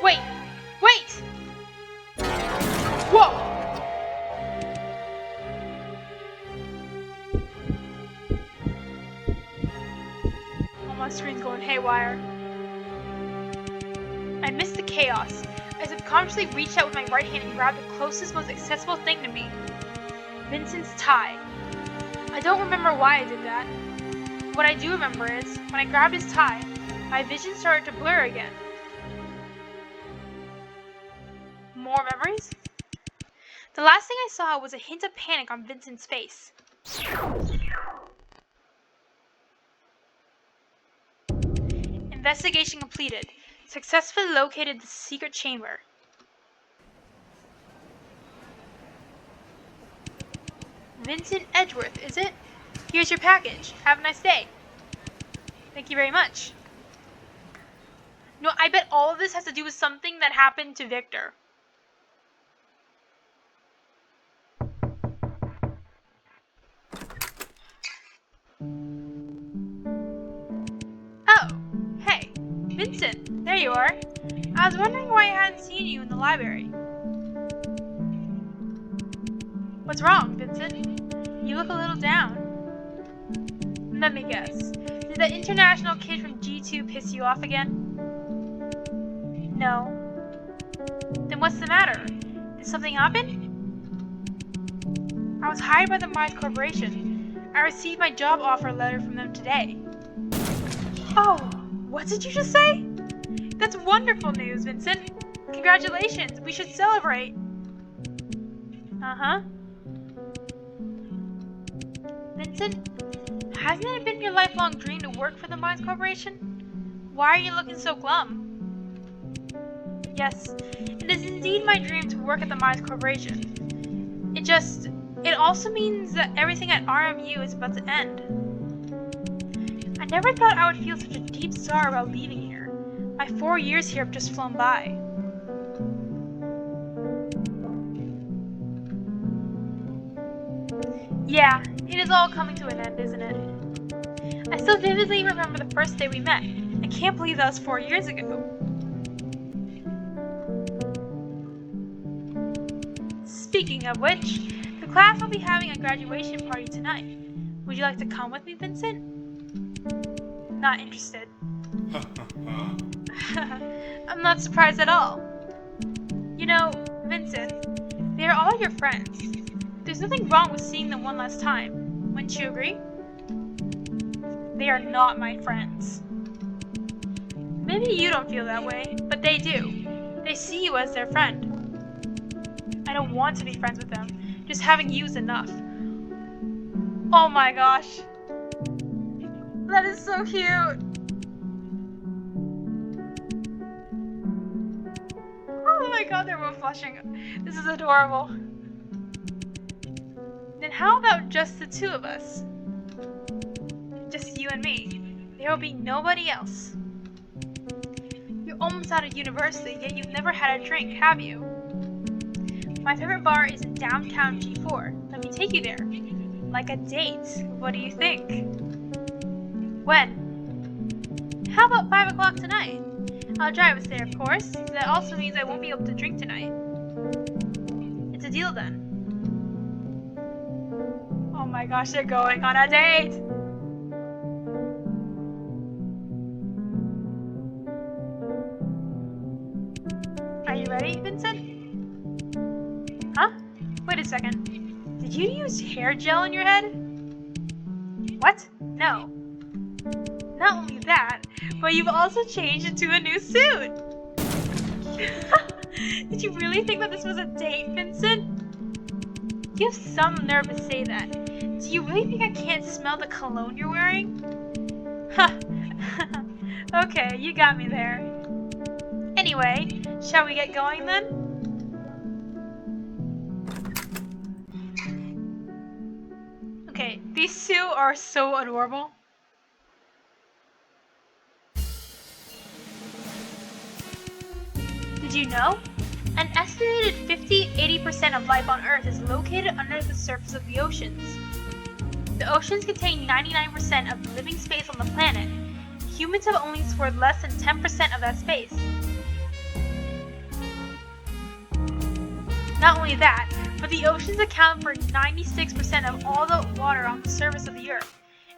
Wait! Wait! Whoa! Oh, my screen's going haywire. I missed the chaos. I subconsciously reached out with my right hand and grabbed the closest, most accessible thing to me. Vincent's tie. I don't remember why I did that. What I do remember is, when I grabbed his tie, my vision started to blur again. More memories? The last thing I saw was a hint of panic on Vincent's face. Investigation completed. Successfully located the secret chamber. Vincent Edgeworth, is it? Here's your package. Have a nice day. Thank you very much. No, I bet all of this has to do with something that happened to Victor. Oh, hey, Vincent, there you are. I was wondering why I hadn't seen you in the library. What's wrong, Vincent? You look a little down. Let me guess. Did that international kid from G2 piss you off again? No. Then what's the matter? Did something happen? I was hired by the Mars Corporation. I received my job offer letter from them today. Oh, what did you just say? That's wonderful news, Vincent. Congratulations, we should celebrate. Uh-huh. Vincent, hasn't it been your lifelong dream to work for the Mars Corporation? Why are you looking so glum? Yes, it is indeed my dream to work at the Mars Corporation. It also means that everything at RMU is about to end. I never thought I would feel such a deep sorrow about leaving here. My 4 years here have just flown by. Yeah, it is all coming to an end, isn't it? I still vividly remember the first day we met. I can't believe that was 4 years ago. Speaking of which, the class will be having a graduation party tonight. Would you like to come with me, Vincent? Not interested. I'm not surprised at all. You know, Vincent, they are all your friends. There's nothing wrong with seeing them one last time. Wouldn't you agree? They are not my friends. Maybe you don't feel that way, but they do. They see you as their friend. I don't want to be friends with them. Just having you is enough. Oh my gosh. That is so cute. Oh my god, they're both blushing. This is adorable. Then how about just the two of us? Just you and me. There will be nobody else. You're almost out of university, yet you've never had a drink, have you? My favorite bar is in downtown G4. Let me take you there. Like a date. What do you think? When? How about 5 o'clock tonight? I'll drive us there, of course. That also means I won't be able to drink tonight. It's a deal then. Oh my gosh, they're going on a date! Are you ready, Vincent? Huh? Wait a second. Did you use hair gel in your head? What? No. Not only that, but you've also changed into a new suit! Did you really think that this was a date, Vincent? You have some nerve to say that. Do you really think I can't smell the cologne you're wearing? Huh. Okay, you got me there. Anyway, shall we get going then? These two are so adorable. Did you know? An estimated 50–80% of life on Earth is located under the surface of the oceans. The oceans contain 99% of the living space on the planet. Humans have only explored less than 10% of that space. Not only that, but the oceans account for 96% of all the water on the surface of the Earth,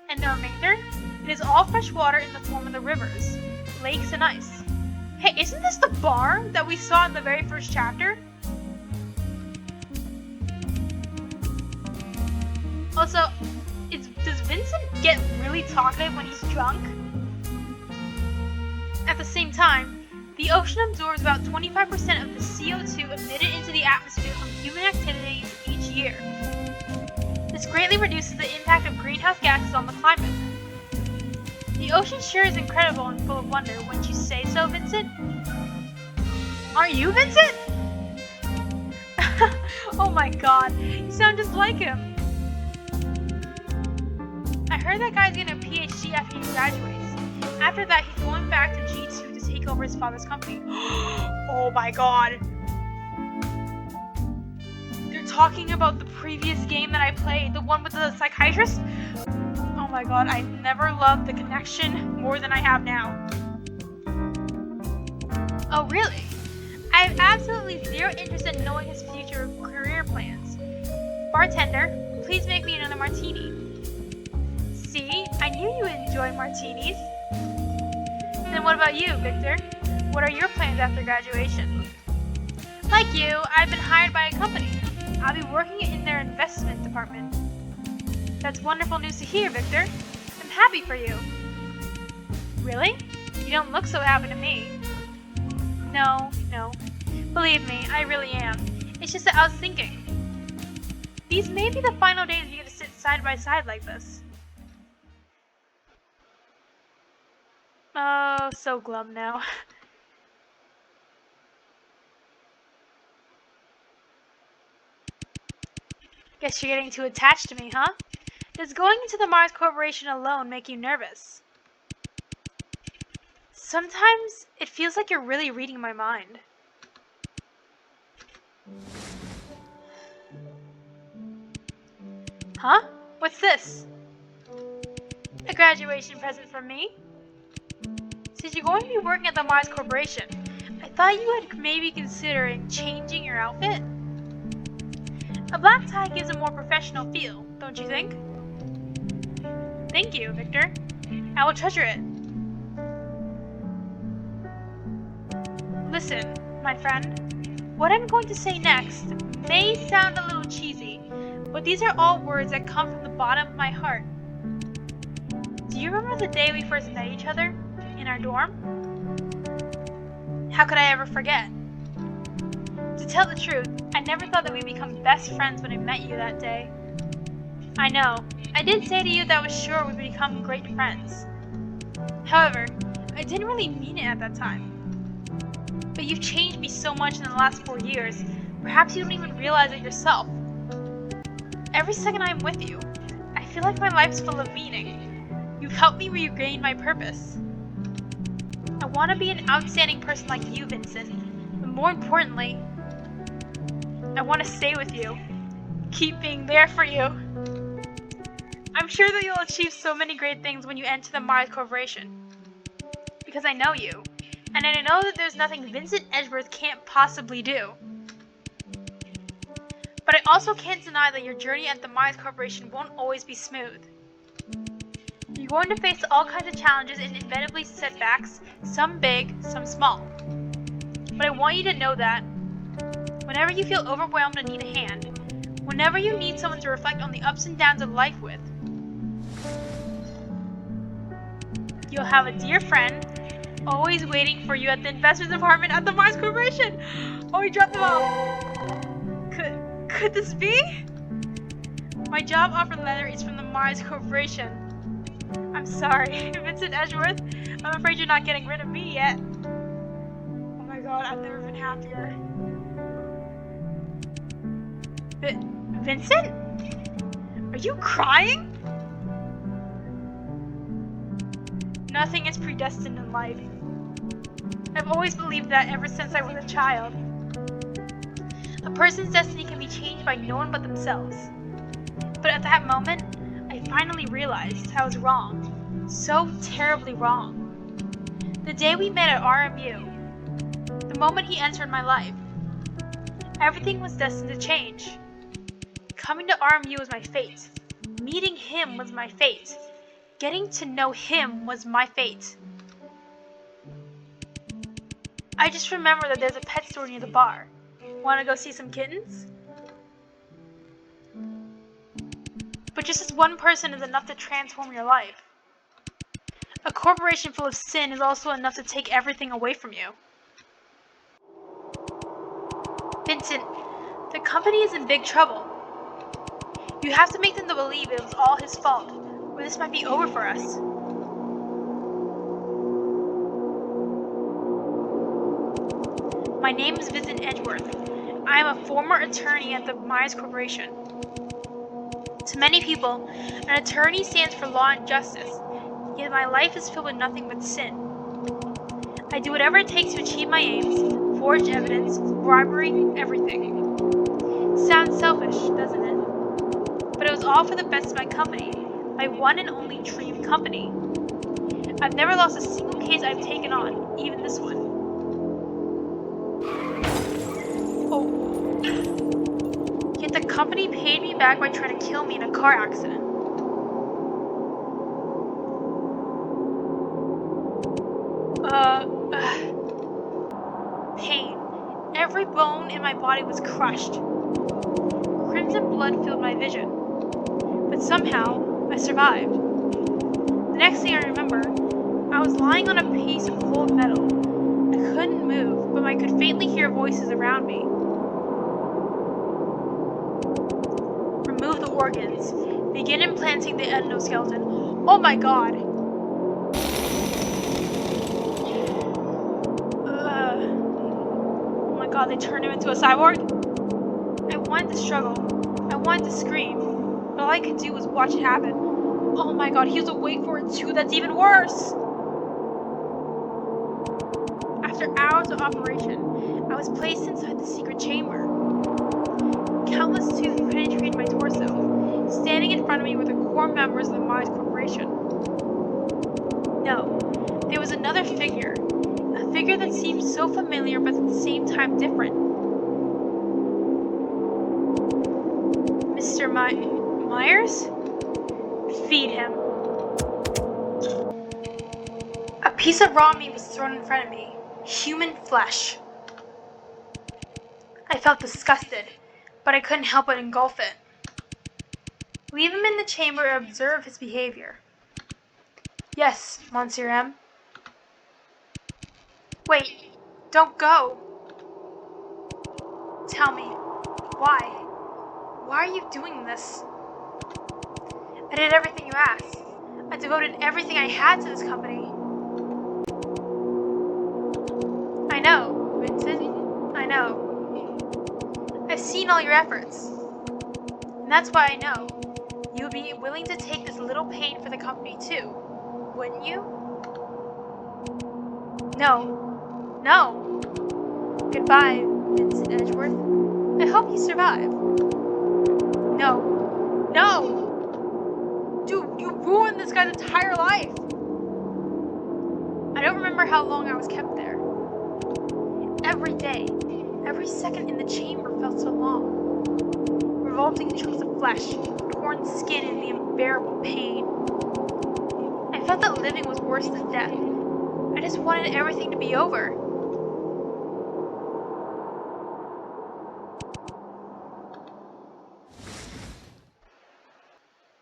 and the remainder, it is all fresh water in the form of the rivers, lakes, and ice. Hey, isn't this the bar that we saw in the very first chapter? Also, does Vincent get really talkative when he's drunk? At the same time, the ocean absorbs about 25% of the CO2 emitted into the atmosphere from human activities each year. This greatly reduces the impact of greenhouse gases on the climate. The ocean sure is incredible and full of wonder, wouldn't you say so, Vincent? Aren't you Vincent? Oh my god, you sound just like him. I heard that guy's getting a PhD after he graduates. After that, he's going back to G2 to take over his father's company. Oh my god. They're talking about the previous game that I played, the one with the psychiatrist? Oh my god, I never loved the connection more than I have now. Oh really? I have absolutely zero interest in knowing his future career plans. Bartender, please make me another martini. See, I knew you enjoy martinis. Then what about you, Victor? What are your plans after graduation? Like you, I've been hired by a company. I'll be working in their investment department. That's wonderful news to hear, Victor. I'm happy for you. Really? You don't look so happy to me. No. Believe me, I really am. It's just that I was thinking. These may be the final days you get to sit side by side like this. Oh, so glum now. Guess you're getting too attached to me, huh? Does going into the Mars Corporation alone make you nervous? Sometimes it feels like you're really reading my mind. Huh? What's this? A graduation present from me? Since you're going to be working at the Mars Corporation, I thought you would maybe considering changing your outfit. A black tie gives a more professional feel, don't you think? Thank you, Victor. I will treasure it. Listen, my friend, what I'm going to say next may sound a little cheesy, but these are all words that come from the bottom of my heart. Do you remember the day we first met each other? In our dorm? How could I ever forget? To tell the truth, I never thought that we'd become best friends when I met you that day. I know, I did say to you that I was sure we'd become great friends. However, I didn't really mean it at that time. But you've changed me so much in the last 4 years, perhaps you don't even realize it yourself. Every second I'm with you, I feel like my life's full of meaning. You've helped me regain my purpose. I want to be an outstanding person like you, Vincent, but more importantly, I want to stay with you. Keep being there for you. I'm sure that you'll achieve so many great things when you enter the Mars Corporation. Because I know you, and I know that there's nothing Vincent Edgeworth can't possibly do. But I also can't deny that your journey at the Mars Corporation won't always be smooth. You're going to face all kinds of challenges and inevitably setbacks, some big, some small. But I want you to know that whenever you feel overwhelmed and need a hand, whenever you need someone to reflect on the ups and downs of life with, you'll have a dear friend always waiting for you at the investment department at the Mars Corporation. Oh, he dropped the ball. Could this be? My job offer letter is from the Mars Corporation. I'm sorry, Vincent Edgeworth. I'm afraid you're not getting rid of me yet. Oh my god, I've never been happier. Vincent? Are you crying? Nothing is predestined in life. I've always believed that ever since I was a child. A person's destiny can be changed by no one but themselves. But at that moment, I finally realized I was wrong. So terribly wrong. The day we met at RMU, the moment he entered my life, everything was destined to change. Coming to RMU was my fate. Meeting him was my fate. Getting to know him was my fate. I just remember that there's a pet store near the bar. Want to go see some kittens? But just as one person is enough to transform your life, a corporation full of sin is also enough to take everything away from you. Vincent, the company is in big trouble. You have to make them to believe it was all his fault, or this might be over for us. My name is Vincent Edgeworth. I am a former attorney at the Myers Corporation. To many people, an attorney stands for law and justice, yet my life is filled with nothing but sin. I do whatever it takes to achieve my aims, forged evidence, bribery, everything. Sounds selfish, doesn't it? But it was all for the best of my company, my one and only dream company. I've never lost a single case I've taken on, even this one. Oh. Yet the company paid me back by trying to kill me in a car accident. Pain. Every bone in my body was crushed. Crimson blood filled my vision. But somehow, I survived. The next thing I remember, I was lying on a piece of cold metal. I couldn't move, but I could faintly hear voices around me. Remove the organs. Begin implanting the endoskeleton. Oh my god! Oh my god, they turned him into a cyborg? I wanted to struggle. I wanted to scream. But all I could do was watch it happen. Oh my god, he was awake for it too. That's even worse! After hours of operation, I was placed inside the secret chamber. Countless tubes penetrated my torso. Standing in front of me were the core members of the Myers Corporation. No, there was another figure. A figure that seemed so familiar but at the same time different. Mr. Myers? Feed him. A piece of raw meat was thrown in front of me. Human flesh. I felt disgusted, but I couldn't help but engulf it. Leave him in the chamber and observe his behavior. Yes, Monsieur M. Wait, don't go. Tell me, why? Why are you doing this? I did everything you asked. I devoted everything I had to this company. I know, Vincent. I know. I've seen all your efforts. And that's why I know you would be willing to take this little pain for the company too, wouldn't you? No. No. Goodbye, Vincent Edgeworth. I hope you survive. No. No! Dude, you ruined this guy's entire life! I don't remember how long I was kept there. Every day, every second in the chamber felt so long. Revolting chunks of flesh, torn skin, and the unbearable pain. I felt that living was worse than death. I just wanted everything to be over.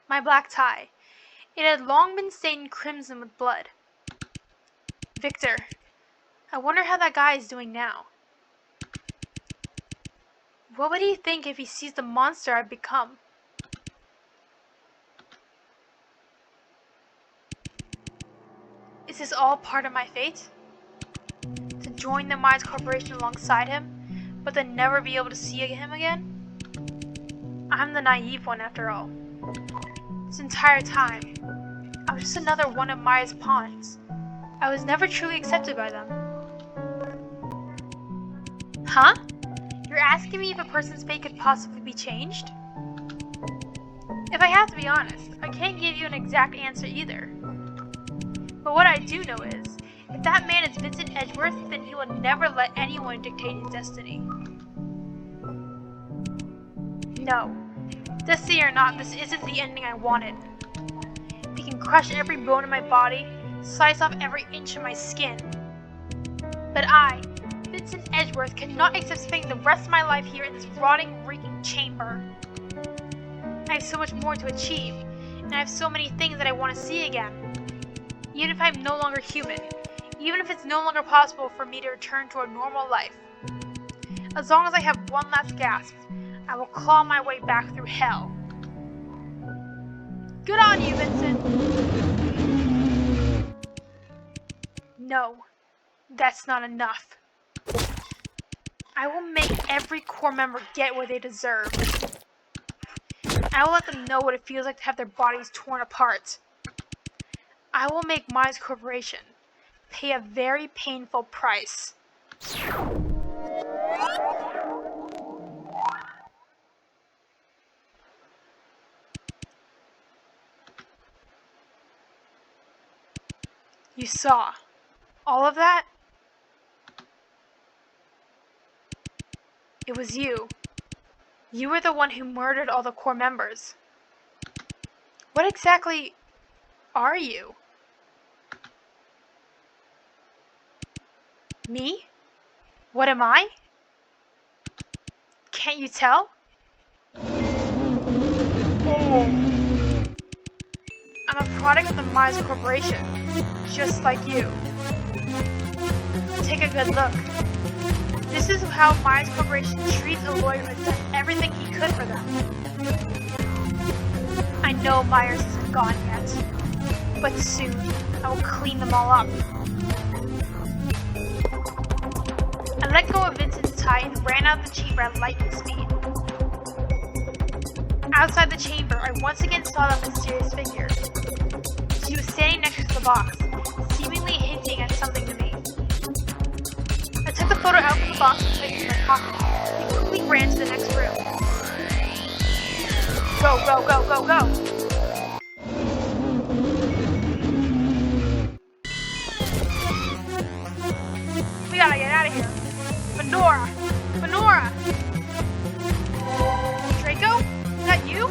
My black tie. It had long been stained crimson with blood. Victor. I wonder how that guy is doing now. What would he think if he sees the monster I've become? Is this all part of my fate? To join the Myers Corporation alongside him, but then never be able to see him again? I'm the naive one after all. This entire time, I was just another one of Maya's pawns. I was never truly accepted by them. Huh? You're asking me if a person's fate could possibly be changed? If I have to be honest, I can't give you an exact answer either. But what I do know is, if that man is Vincent Edgeworth, then he will never let anyone dictate his destiny. No. Destiny or not, this isn't the ending I wanted. They can crush every bone in my body, slice off every inch of my skin. But I, Vincent Edgeworth, cannot accept spending the rest of my life here in this rotting, reeking chamber. I have so much more to achieve, and I have so many things that I want to see again. Even if I'm no longer human, even if it's no longer possible for me to return to a normal life. As long as I have one last gasp, I will claw my way back through hell. Good on you, Vincent! No, that's not enough. I will make every core member get what they deserve. I will let them know what it feels like to have their bodies torn apart. I will make Maya's corporation pay a very painful price. You saw all of that? It was you. You were the one who murdered all the core members. What exactly are you? Me? What am I? Can't you tell? Oh. I'm a product of the Maya's corporation, just like you. Take a good look. This is how Maya's corporation treats a lawyer who has done everything he could for them. I know Myers isn't gone yet, but soon I will clean them all up. I let go of Vincent's tie and ran out of the chamber at lightning speed. Outside the chamber, I once again saw that mysterious figure. She was standing next to the box, seemingly hinting at something to me. I took the photo out from the box and placed it in my pocket, and quickly ran to the next room. Go, go, go, go, go! We gotta get out of here. Fenora! Fenora! Draco? Is that you?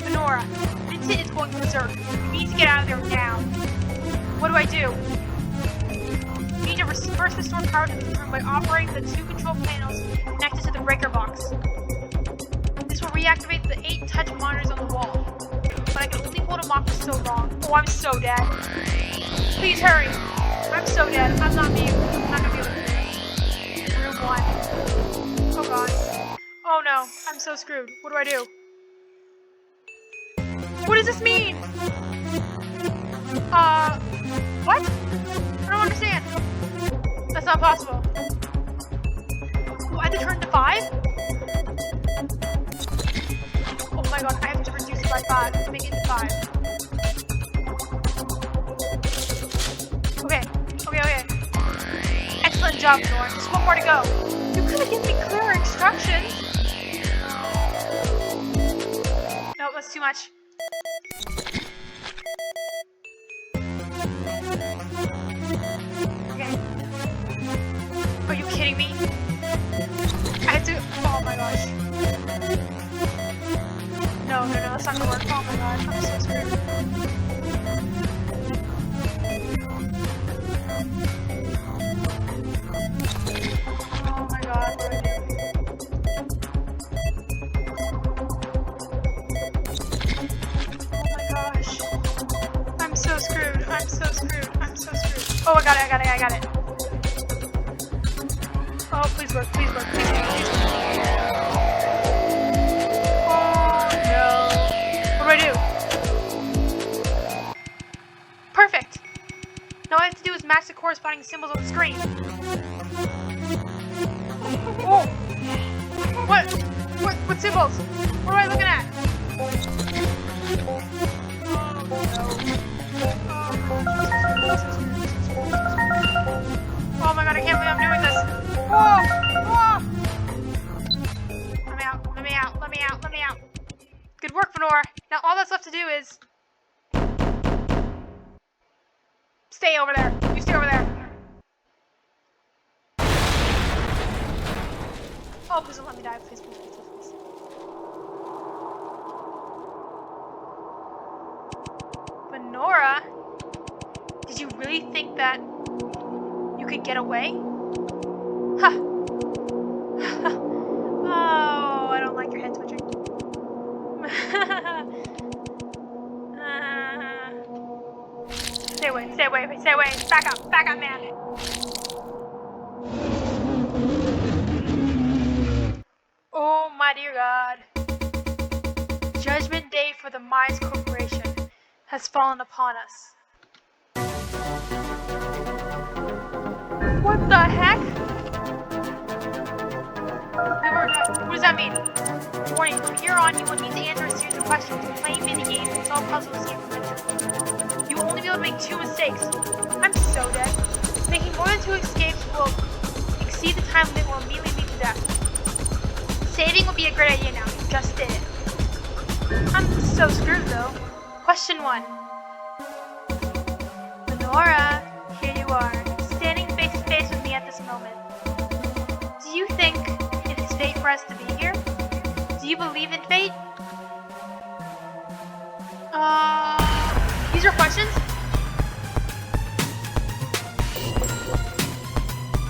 Fenora, Vincent is going berserk. We need to get out of there now. What do I do? We need to first restore power to this room by operating the 2 control panels connected to the breaker box. This will reactivate the 8 touch monitors on the wall. But I can only hold them off for so long. Oh, I'm so dead. Please hurry. I'm so dead. I'm not being. I'm not gonna be able to do this. Room 1. Oh god. Oh no. I'm so screwed. What do I do? What does this mean? What? I don't understand. That's not possible. Oh, I have to turn to 5? Oh my god, I have to reduce it by 5 to make it to 5. Okay. Excellent job, Nora. Just one more to go. You could have given me clearer instructions. No, that's too much. Okay. Are you kidding me? I have to. Oh my gosh. No, that's not gonna work. Oh my god, I'm so screwed. Oh my god, what do I do? Oh my gosh. I'm so screwed. Oh, I got it. Oh, please work. Oh no. What do I do? Perfect. Now all I have to do is match the corresponding symbols on the screen. Oh. What symbols? What am I looking at? Oh no. Oh my god, I can't believe I'm doing this. Whoa! Whoa! Let me out, let me out, let me out, let me out. Good work, Venora. Now all that's left to do is... stay over there. You stay over there. Oh, please don't let me die. Please, please, please, please. Venora? Did you really think that you could get away? Ha! Oh, I don't like your head twitching. Stay away, stay away, stay away. Back up, man. Oh my dear God. Judgment Day for the Mines Corporation has fallen upon us. What the heck? What does that mean? Warning, from here on you will need to answer a series of questions, play mini-games, and solve puzzles here from Vincent. You will only be able to make 2 mistakes. I'm so dead. Making more than 2 escapes will exceed the time limit will immediately lead to death. Saving would be a great idea now. You just did it. I'm so screwed though. Question 1. Venora, here you are, standing face to face with me at this moment. Do you think it is fate for us to be here? Do you believe in fate? These are questions?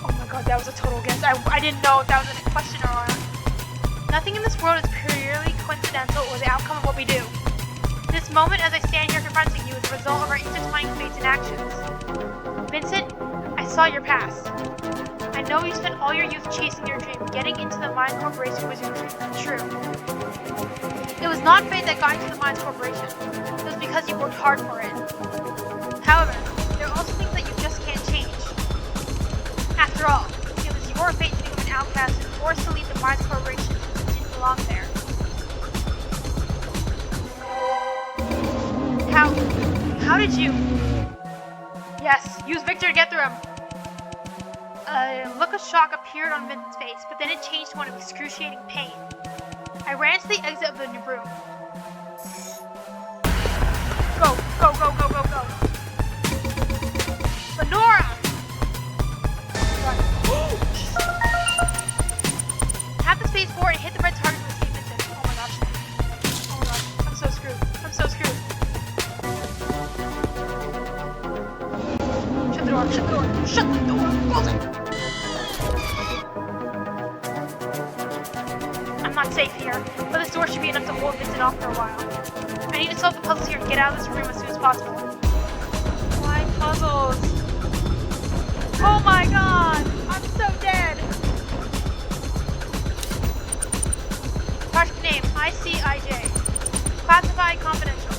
Oh my god, that was a total guess. I didn't know if that was a question or not. Nothing in this world is purely coincidental or the outcome of what we do. This moment as I stand here confronting you is the result of our intertwining fates and actions. Vincent, I saw your past. I know you spent all your youth chasing your dream. Getting into the Mines Corporation was your dream come true. It was not fate that got you to the Mines Corporation. It was because you worked hard for it. However, there are also things that you just can't change. After all, it was your fate to become an outcast and forced to leave the Mines Corporation. Belong there. How did you? Yes, use Victor to get through him. A look of shock appeared on Vincent's face, but then it changed to one of excruciating pain. I ran to the exit of the room. Go, go, go, go, go, go. Venora! Tap the space forward and hit the red target to escape Vincent. Oh my gosh. Oh my gosh. I'm so screwed. I'm so screwed. Shut the door. Shut the door. Shut the door. Close it. I'm not safe here, but this door should be enough to hold Vincent off for a while. I need to solve the puzzles here and get out of this room as soon as possible. Why puzzles? Oh my god! I'm so dead! Project name, ICIJ. Classified confidential.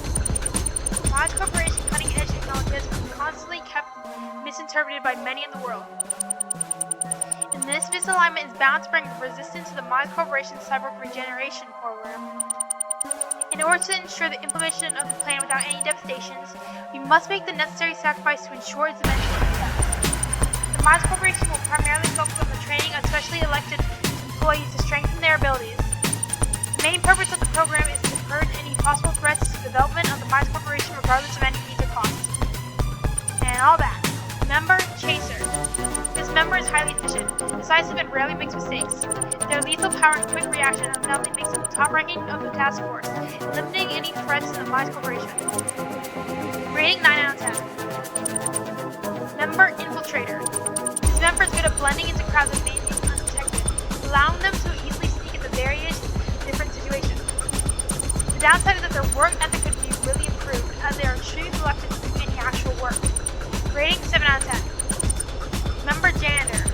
Mines Corporation cutting-edge technology has been constantly kept misinterpreted by many in the world. And this misalignment is bound to bring resistance to the Mines Corporation's cyborg regeneration program. In order to ensure the implementation of the plan without any devastations, we must make the necessary sacrifice to ensure its eventual success. The Mines Corporation will primarily focus on the training of specially elected employees to strengthen their abilities. The main purpose of the program is to purge any possible threats to the development of the Mines Corporation regardless of any fees or costs. And all that. Member Chaser. This member is highly efficient, decisive, and rarely makes mistakes. Their lethal power and quick reaction undoubtedly makes them the top ranking of the task force, eliminating any threats to the Mines Corporation. Rating 9 out of 10. Member Infiltrator. This member is good at blending into crowds and being undetected, allowing them to easily sneak into various different situations. The downside is that their work ethic could be really improved, as they are extremely reluctant to do any actual work. Rating 7 out of 10. Member Janitor.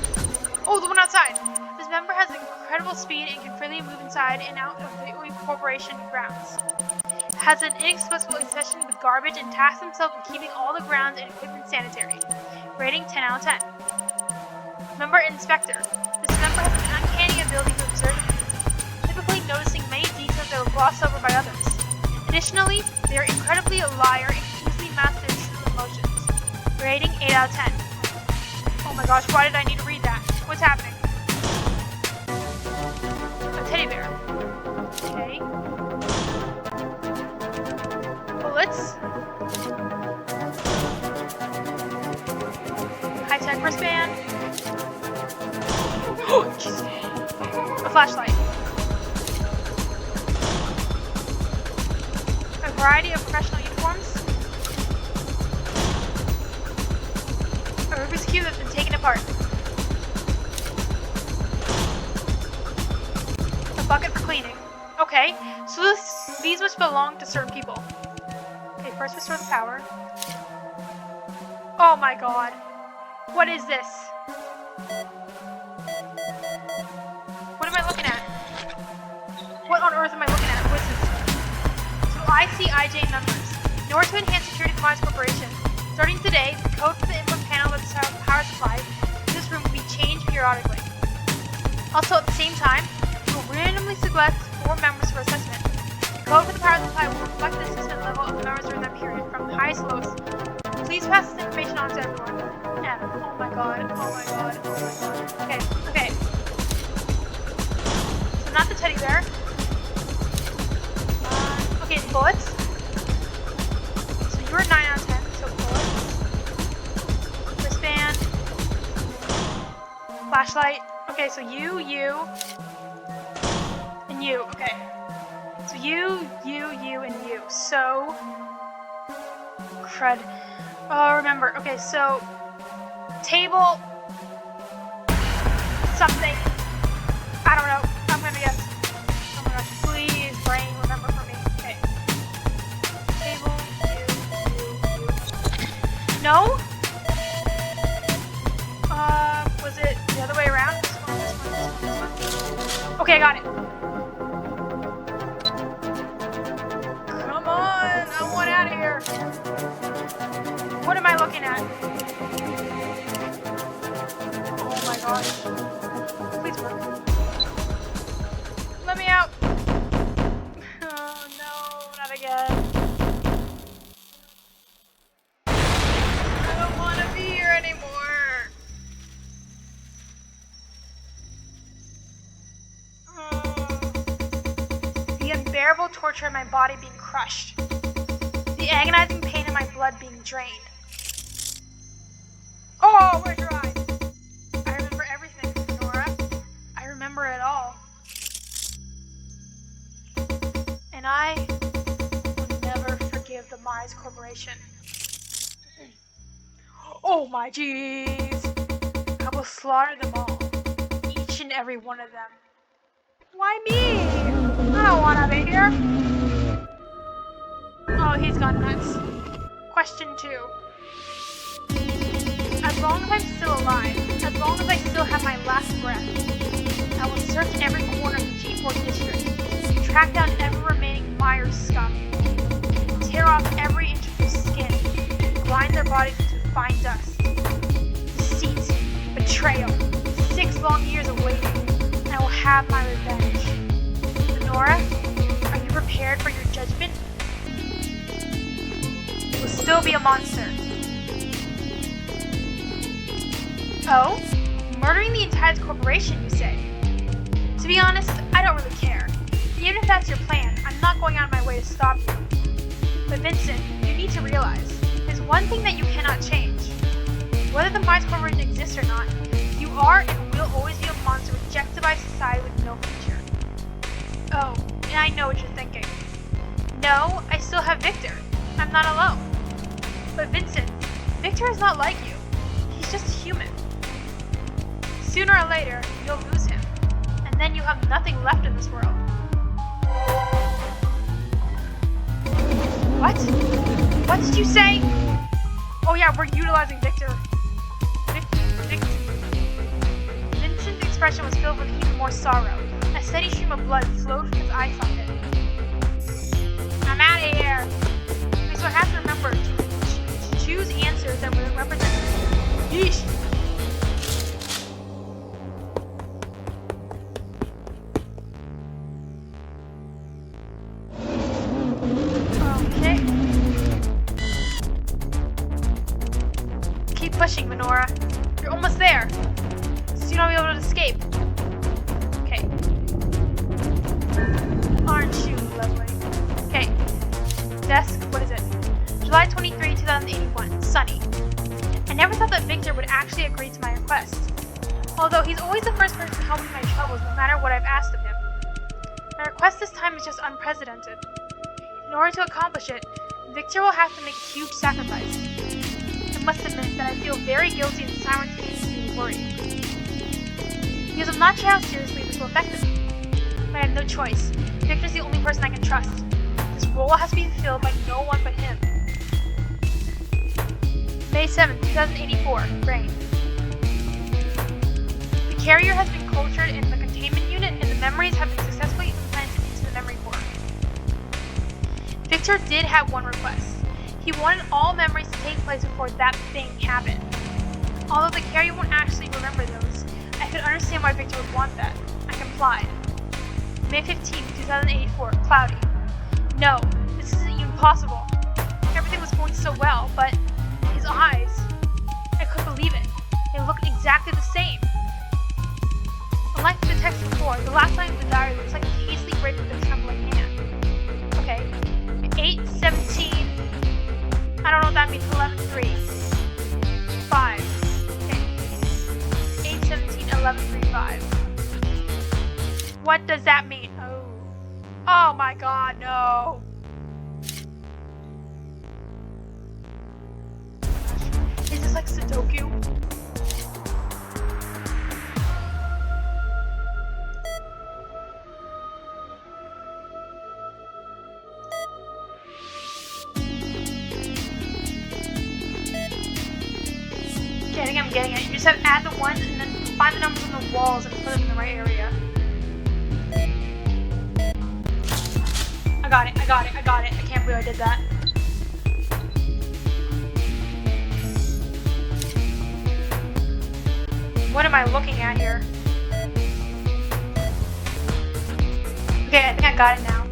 Oh, the one outside! This member has incredible speed and can freely move inside and out of the corporation grounds. Has an inexplicable obsession with garbage and tasks himself with keeping all the grounds and equipment sanitary. Rating 10 out of 10. Member Inspector. This member has an uncanny ability to observe things, typically noticing many details that were glossed over by others. Additionally, they are incredibly a liar and can easily mask their true emotions. Rating 8 out of 10. Oh my gosh, why did I need to read that? What's happening? A teddy bear. Okay. Bullets. High-tech wristband. Oh, jeez. A flashlight. A variety of professional uniforms. A Rubik's Cube that's been taken apart. A bucket for cleaning. Okay, so these must belong to certain people. Okay, first restore the power. Oh my god. What is this? What am I looking at? What on earth am I looking at? What's this? So ICIJ numbers. In order to enhance security of the Mars Corporation, starting today, the code for the input panel of the power supply in this room will be changed periodically. Also, at the same time, we will randomly select 4 members for assessment. The code for the power supply will reflect the assessment level of the members during that period, from highest to lowest. Please pass this information on to everyone. M. Oh my god, oh my god, oh my god. Okay, okay. So not the teddy bear. Okay, bullets. So you're 9 out of 10, so bullets. Wristband. Flashlight. Okay, so you, and you. Okay. So you, and you. So... crud. Oh, remember. Okay, so... table... something. I don't know. I'm gonna guess. Oh my gosh, please, brain, remember for me. Okay. Table, you. No? Was it the other way around? This one. Okay, I got it. Come on, I want out of here. What am I looking at? Oh my gosh. Please work. Let me out. Oh no, not again. I don't want to be here anymore. The unbearable torture in my body being crushed. The agonizing pain in my blood being drained. Oh, where's your eye? I remember everything, Nora. I remember it all. And I will never forgive the Mars Corporation. Oh my jeez. I will slaughter them all. Each and every one of them. Why me? I don't want to be here. Oh, he's gone nuts. Question 2. As long as I'm still alive, as long as I still have my last breath, I will search every corner of the G4 district, track down every remaining Myers scum, tear off every inch of their skin, grind their bodies into fine dust. Deceit, betrayal, 6 long years of waiting, and I will have my revenge. Nora, are you prepared for your judgment? You will still be a monster. Oh? Murdering the entire corporation, you say? To be honest, I don't really care. Even if that's your plan, I'm not going out of my way to stop you. But Vincent, you need to realize, there's one thing that you cannot change. Whether the Mars Corporation exists or not, you are and will always be a monster rejected by society with no future. Oh, and I know what you're thinking. No, I still have Victor. I'm not alone. But Vincent, Victor is not like you. He's just human. Sooner or later, you'll lose him. And then you have nothing left in this world. What? What did you say? Oh yeah, we're utilizing Victor. Vincent's expression was filled with even more sorrow. A steady stream of blood flowed from his eye socket. I'm out of here. Okay, so I have to remember to choose answers that will represent. Yeesh. Okay. Lenora. You're almost there. Soon I'll be able to escape. Okay. Aren't you lovely? Okay. Desk, what is it? July 23, 2081. Sunny. I never thought that Victor would actually agree to my request. Although he's always the first person to help me in my troubles no matter what I've asked of him. My request this time is just unprecedented. In order to accomplish it, Victor will have to make a huge sacrifice. I must admit that I feel very guilty and simultaneously worried. Because I'm not sure how seriously this will affect him. But I have no choice. Victor's the only person I can trust. This role has to be fulfilled by no one but him. May 7th, 2084. Rain. The carrier has been cultured in the containment unit and the memories have been successfully implanted into the memory core. Victor did have one request. He wanted all memories to take place before that thing happened. Although the carrier won't actually remember those, I could understand why Victor would want that. I complied. May 15th, 2084. Cloudy. No, this isn't even possible. Everything was going so well, but his eyes, I couldn't believe it. They looked exactly the same. Unlike the text before, the last line of the diary looks like a hastily written with a trembling hand. Okay. 8:17. I don't know what that means. 11:3. 5. Okay. 8:17. 11:35. What does that mean? Oh. Oh my God, no. Is this like Sudoku? Okay, I think I'm getting it. You just have to add the ones and then find the numbers on the walls and put them in the right area. I got it. I can't believe I did that. What am I looking at here? Okay, I think I got it now.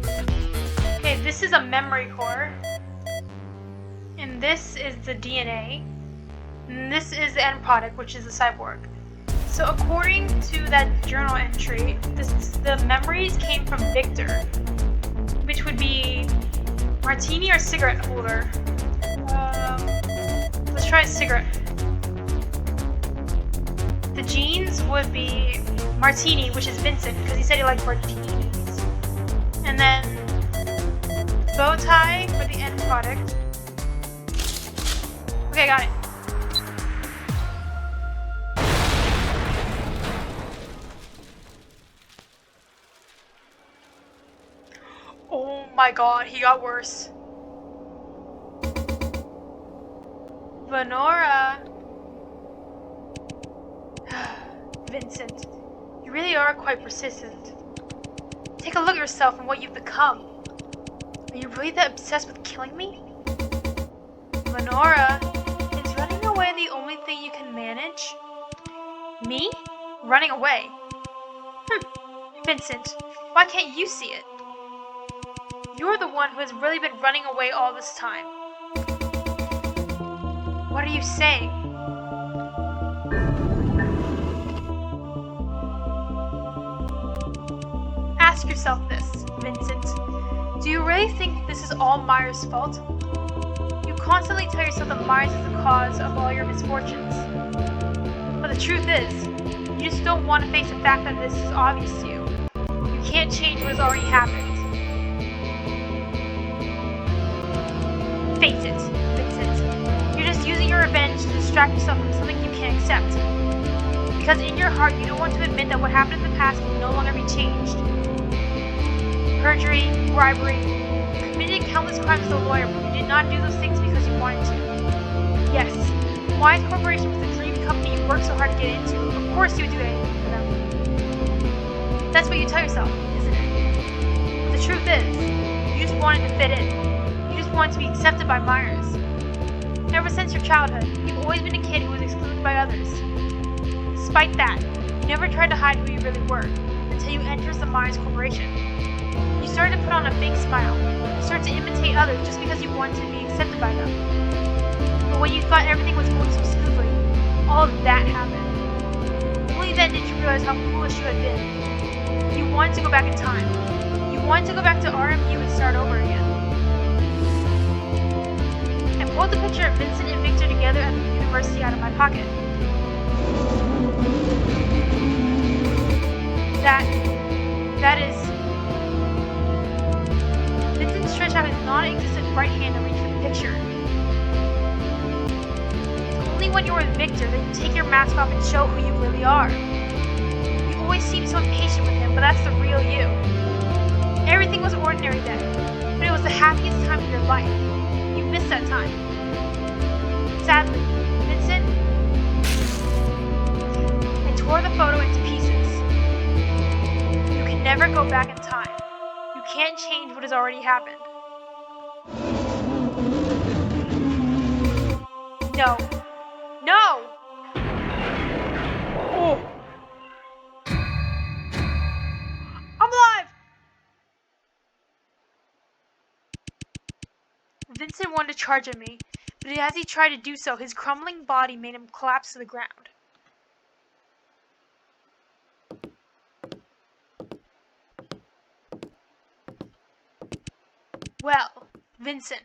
Okay, this is a memory core. And this is the DNA. And this is the end product, which is the cyborg. So according to that journal entry, the memories came from Victor, which would be martini or cigarette holder. Let's try a cigarette. The genes would be martini, which is Vincent, because he said he liked martinis. And then bow tie for the end product. Okay, got it. Oh my God, he got worse. Lenora. Vincent, you really are quite persistent. Take a look at yourself and what you've become. Are you really that obsessed with killing me? Lenora, is running away the only thing you can manage? Me? Running away? Vincent, why can't you see it? You're the one who has really been running away all this time. What are you saying? Ask yourself this, Vincent. Do you really think this is all Myers' fault? You constantly tell yourself that Myers is the cause of all your misfortunes. But the truth is, you just don't want to face the fact that this is obvious to you. You can't change what has already happened. Face it, Vincent. You're just using your revenge to distract yourself from something you can't accept. Because in your heart, you don't want to admit that what happened in the past can no longer be changed. Perjury, bribery. You committed countless crimes as a lawyer, but you did not do those things because you wanted to. Yes, Wise Corporation was the dream company you worked so hard to get into. Of course you would do anything for them. That's what you tell yourself, isn't it? But the truth is, you just wanted to fit in. You just wanted to be accepted by Myers. Ever since your childhood, you've always been a kid who was excluded by others. Despite that, you never tried to hide who you really were, until you entered the Myers Corporation. You started to put on a big smile. You started to imitate others just because you wanted to be accepted by them. But when you thought everything was going so smoothly, all of that happened. Only then did you realize how foolish you had been. You wanted to go back in time. You wanted to go back to RMU and start over again. I pulled the picture of Vincent and Victor together at the university out of my pocket. That is... Vincent stretched out his non-existent right hand to reach for the picture. It's only when you're with Victor that you take your mask off and show who you really are. You always seem so impatient with him, but that's the real you. Everything was ordinary then, but it was the happiest time of your life. You missed that time. Sadly, Vincent, I tore the photo into pieces. You can never go back in time. You can't change what has already happened. No. No! Oh. I'm alive! Vincent wanted to charge at me, but as he tried to do so, his crumbling body made him collapse to the ground. Well, Vincent.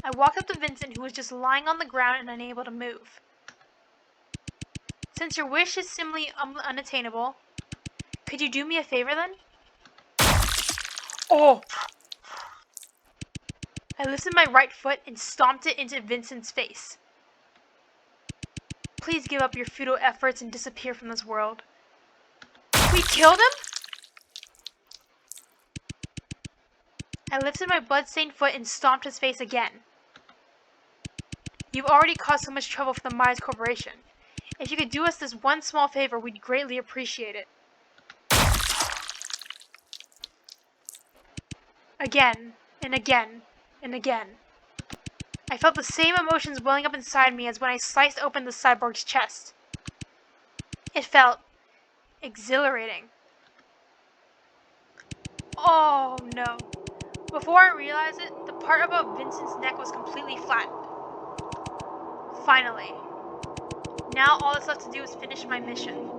I walked up to Vincent, who was just lying on the ground and unable to move. Since your wish is simply unattainable, could you do me a favor then? Oh! I lifted my right foot and stomped it into Vincent's face. Please give up your futile efforts and disappear from this world. We killed him? I lifted my blood-stained foot and stomped his face again. You've already caused so much trouble for the Myers Corporation. If you could do us this one small favor, we'd greatly appreciate it. Again, and again, and again. I felt the same emotions welling up inside me as when I sliced open the cyborg's chest. It felt exhilarating. Oh no. Before I realized it, the part above Vincent's neck was completely flattened. Finally. Now all that's left to do is finish my mission.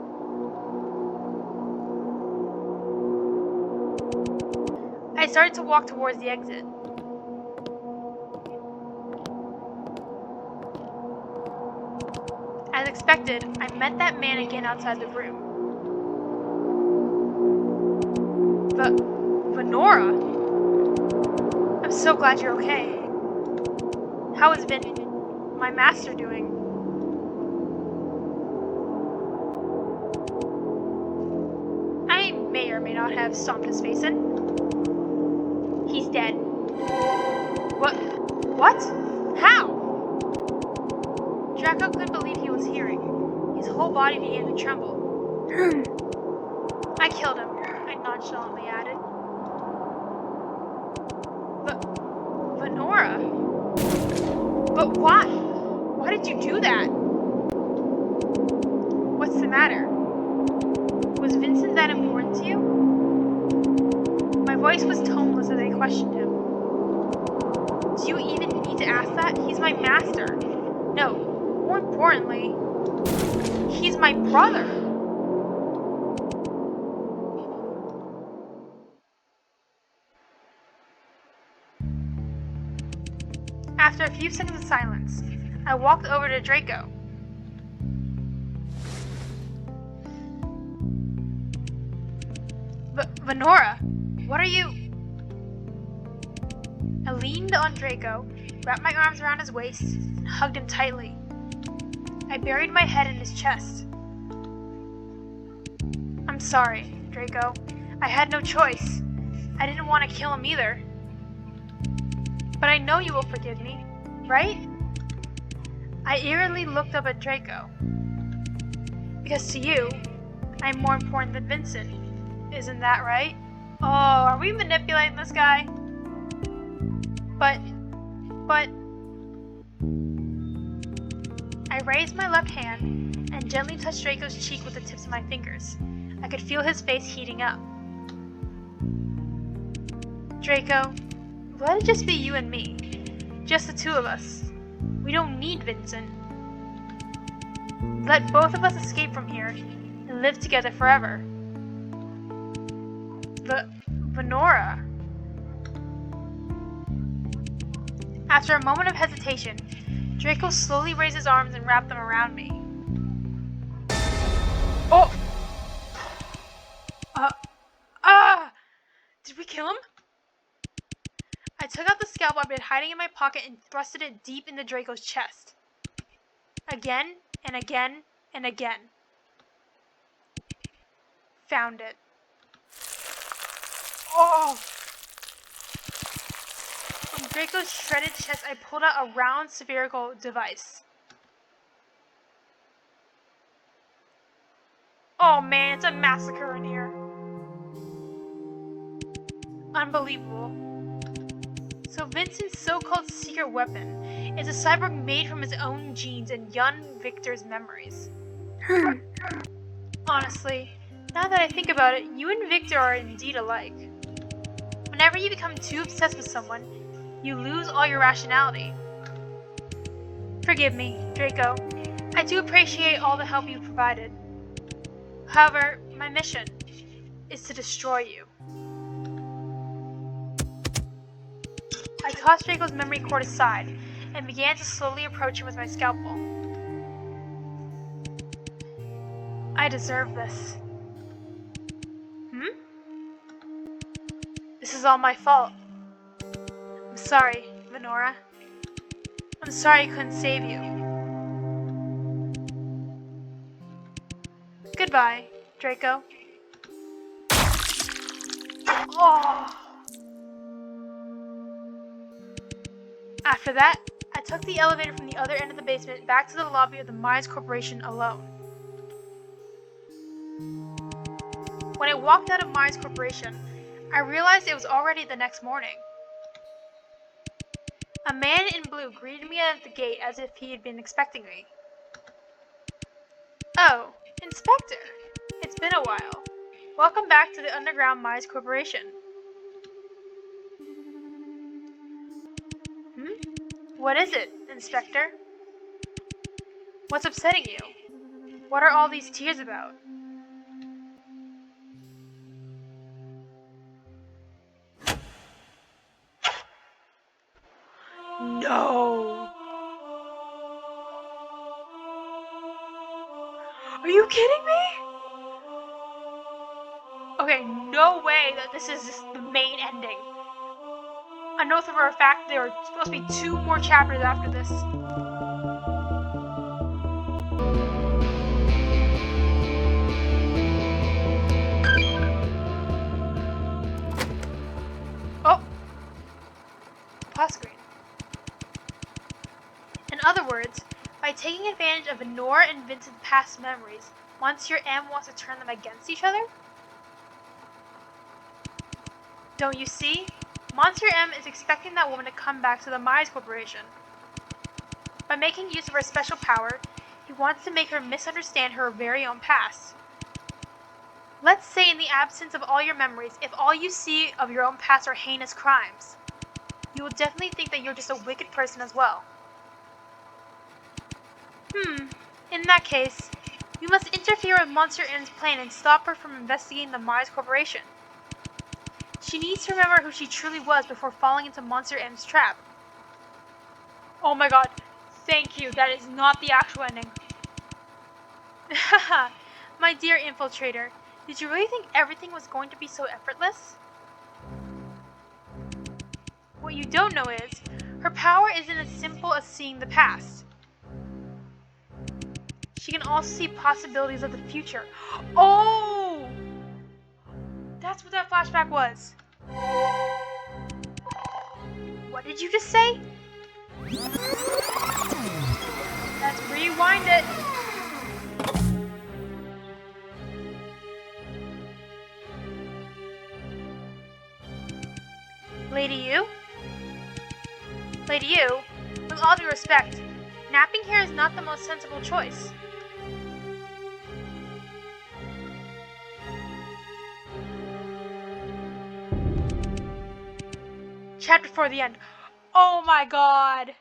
I started to walk towards the exit. As expected, I met that man again outside the room. Venora? I'm so glad you're okay. How has my master doing? I may or may not have stomped his face in. He's dead. What? How? Draco couldn't believe he was hearing. His whole body began to tremble. I killed him, I nonchalantly added. Venora? But why? Why did you do that? What's the matter? Was Vincent that important to you? My voice was toneless as I questioned him. Do you even need to ask that? He's my master. No, more importantly, he's my brother. After a few seconds of silence, I walked over to Draco. Venora, what are you? I leaned on Draco, wrapped my arms around his waist, and hugged him tightly. I buried my head in his chest. I'm sorry, Draco. I had no choice. I didn't want to kill him either. But I know you will forgive me, right? I eerily looked up at Draco. Because to you, I'm more important than Vincent. Isn't that right? Oh, are we manipulating this guy? But... I raised my left hand and gently touched Draco's cheek with the tips of my fingers. I could feel his face heating up. Draco, let it just be you and me. Just the two of us. We don't need Vincent. Let both of us escape from here and live together forever. Venora. After a moment of hesitation, Draco slowly raised his arms and wrapped them around me. Oh! Did we kill him? I took out the scalpel I'd been hiding in my pocket and thrusted it deep into Draco's chest. Again and again and again. Found it. Oh! From Draco's shredded chest, I pulled out a round spherical device. Oh man, it's a massacre in here. Unbelievable. So Vincent's so-called secret weapon is a cyborg made from his own genes and young Victor's memories. Honestly, now that I think about it, you and Victor are indeed alike. Whenever you become too obsessed with someone, you lose all your rationality. Forgive me, Draco. I do appreciate all the help you've provided. However, my mission is to destroy you. I tossed Draco's memory cord aside and began to slowly approach him with my scalpel. I deserve this. This is all my fault. I'm sorry, Venora. I'm sorry I couldn't save you. Goodbye, Draco. Oh! After that, I took the elevator from the other end of the basement back to the lobby of the Mines Corporation alone. When I walked out of Mines Corporation, I realized it was already the next morning. A man in blue greeted me at the gate as if he had been expecting me. Oh, Inspector! It's been a while. Welcome back to the underground Mines Corporation. What is it, Inspector? What's upsetting you? What are all these tears about? No! Are you kidding me? Okay, no way that this is just the main ending. I know for a fact there are supposed to be 2 more chapters after this. Oh! Pause screen. In other words, by taking advantage of Venora and Vincent's past memories, Monsieur M wants to turn them against each other? Don't you see? Monsieur M is expecting that woman to come back to the Mines Corporation. By making use of her special power, he wants to make her misunderstand her very own past. Let's say in the absence of all your memories, if all you see of your own past are heinous crimes, you will definitely think that you're just a wicked person as well. In that case, you must interfere with Monsieur M's plan and stop her from investigating the Mines Corporation. She needs to remember who she truly was before falling into Monsieur M's trap. Oh my god, thank you, that is not the actual ending. Haha, my dear infiltrator, did you really think everything was going to be so effortless? What you don't know is, her power isn't as simple as seeing the past. She can also see possibilities of the future. Oh! That's what that flashback was. What did you just say? Let's rewind it. Lady Yu? Lady Yu, with all due respect, napping here is not the most sensible choice. Chapter 4, the end. Oh my god!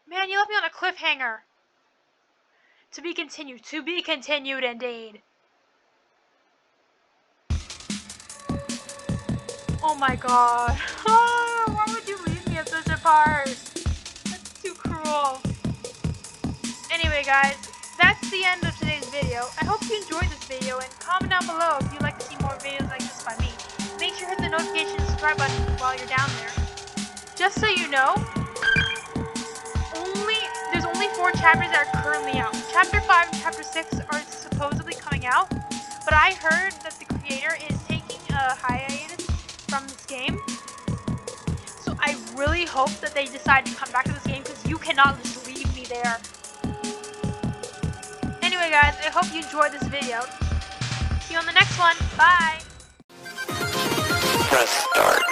Man, you left me on a cliffhanger. To be continued. To be continued, indeed. Oh my god. Oh, why would you leave me at such a part? That's too cruel. Anyway, guys, that's the end of today's video. I hope you enjoyed this video, and comment down below if you'd like to see more videos like this by me. Make sure to hit the notification and subscribe button while you're down there. Just so you know, there's only 4 chapters that are currently out. Chapter 5 and Chapter 6 are supposedly coming out, but I heard that the creator is taking a hiatus from this game. So I really hope that they decide to come back to this game, because you cannot just leave me there. Anyway, guys, I hope you enjoyed this video. See you on the next one. Bye! Press start.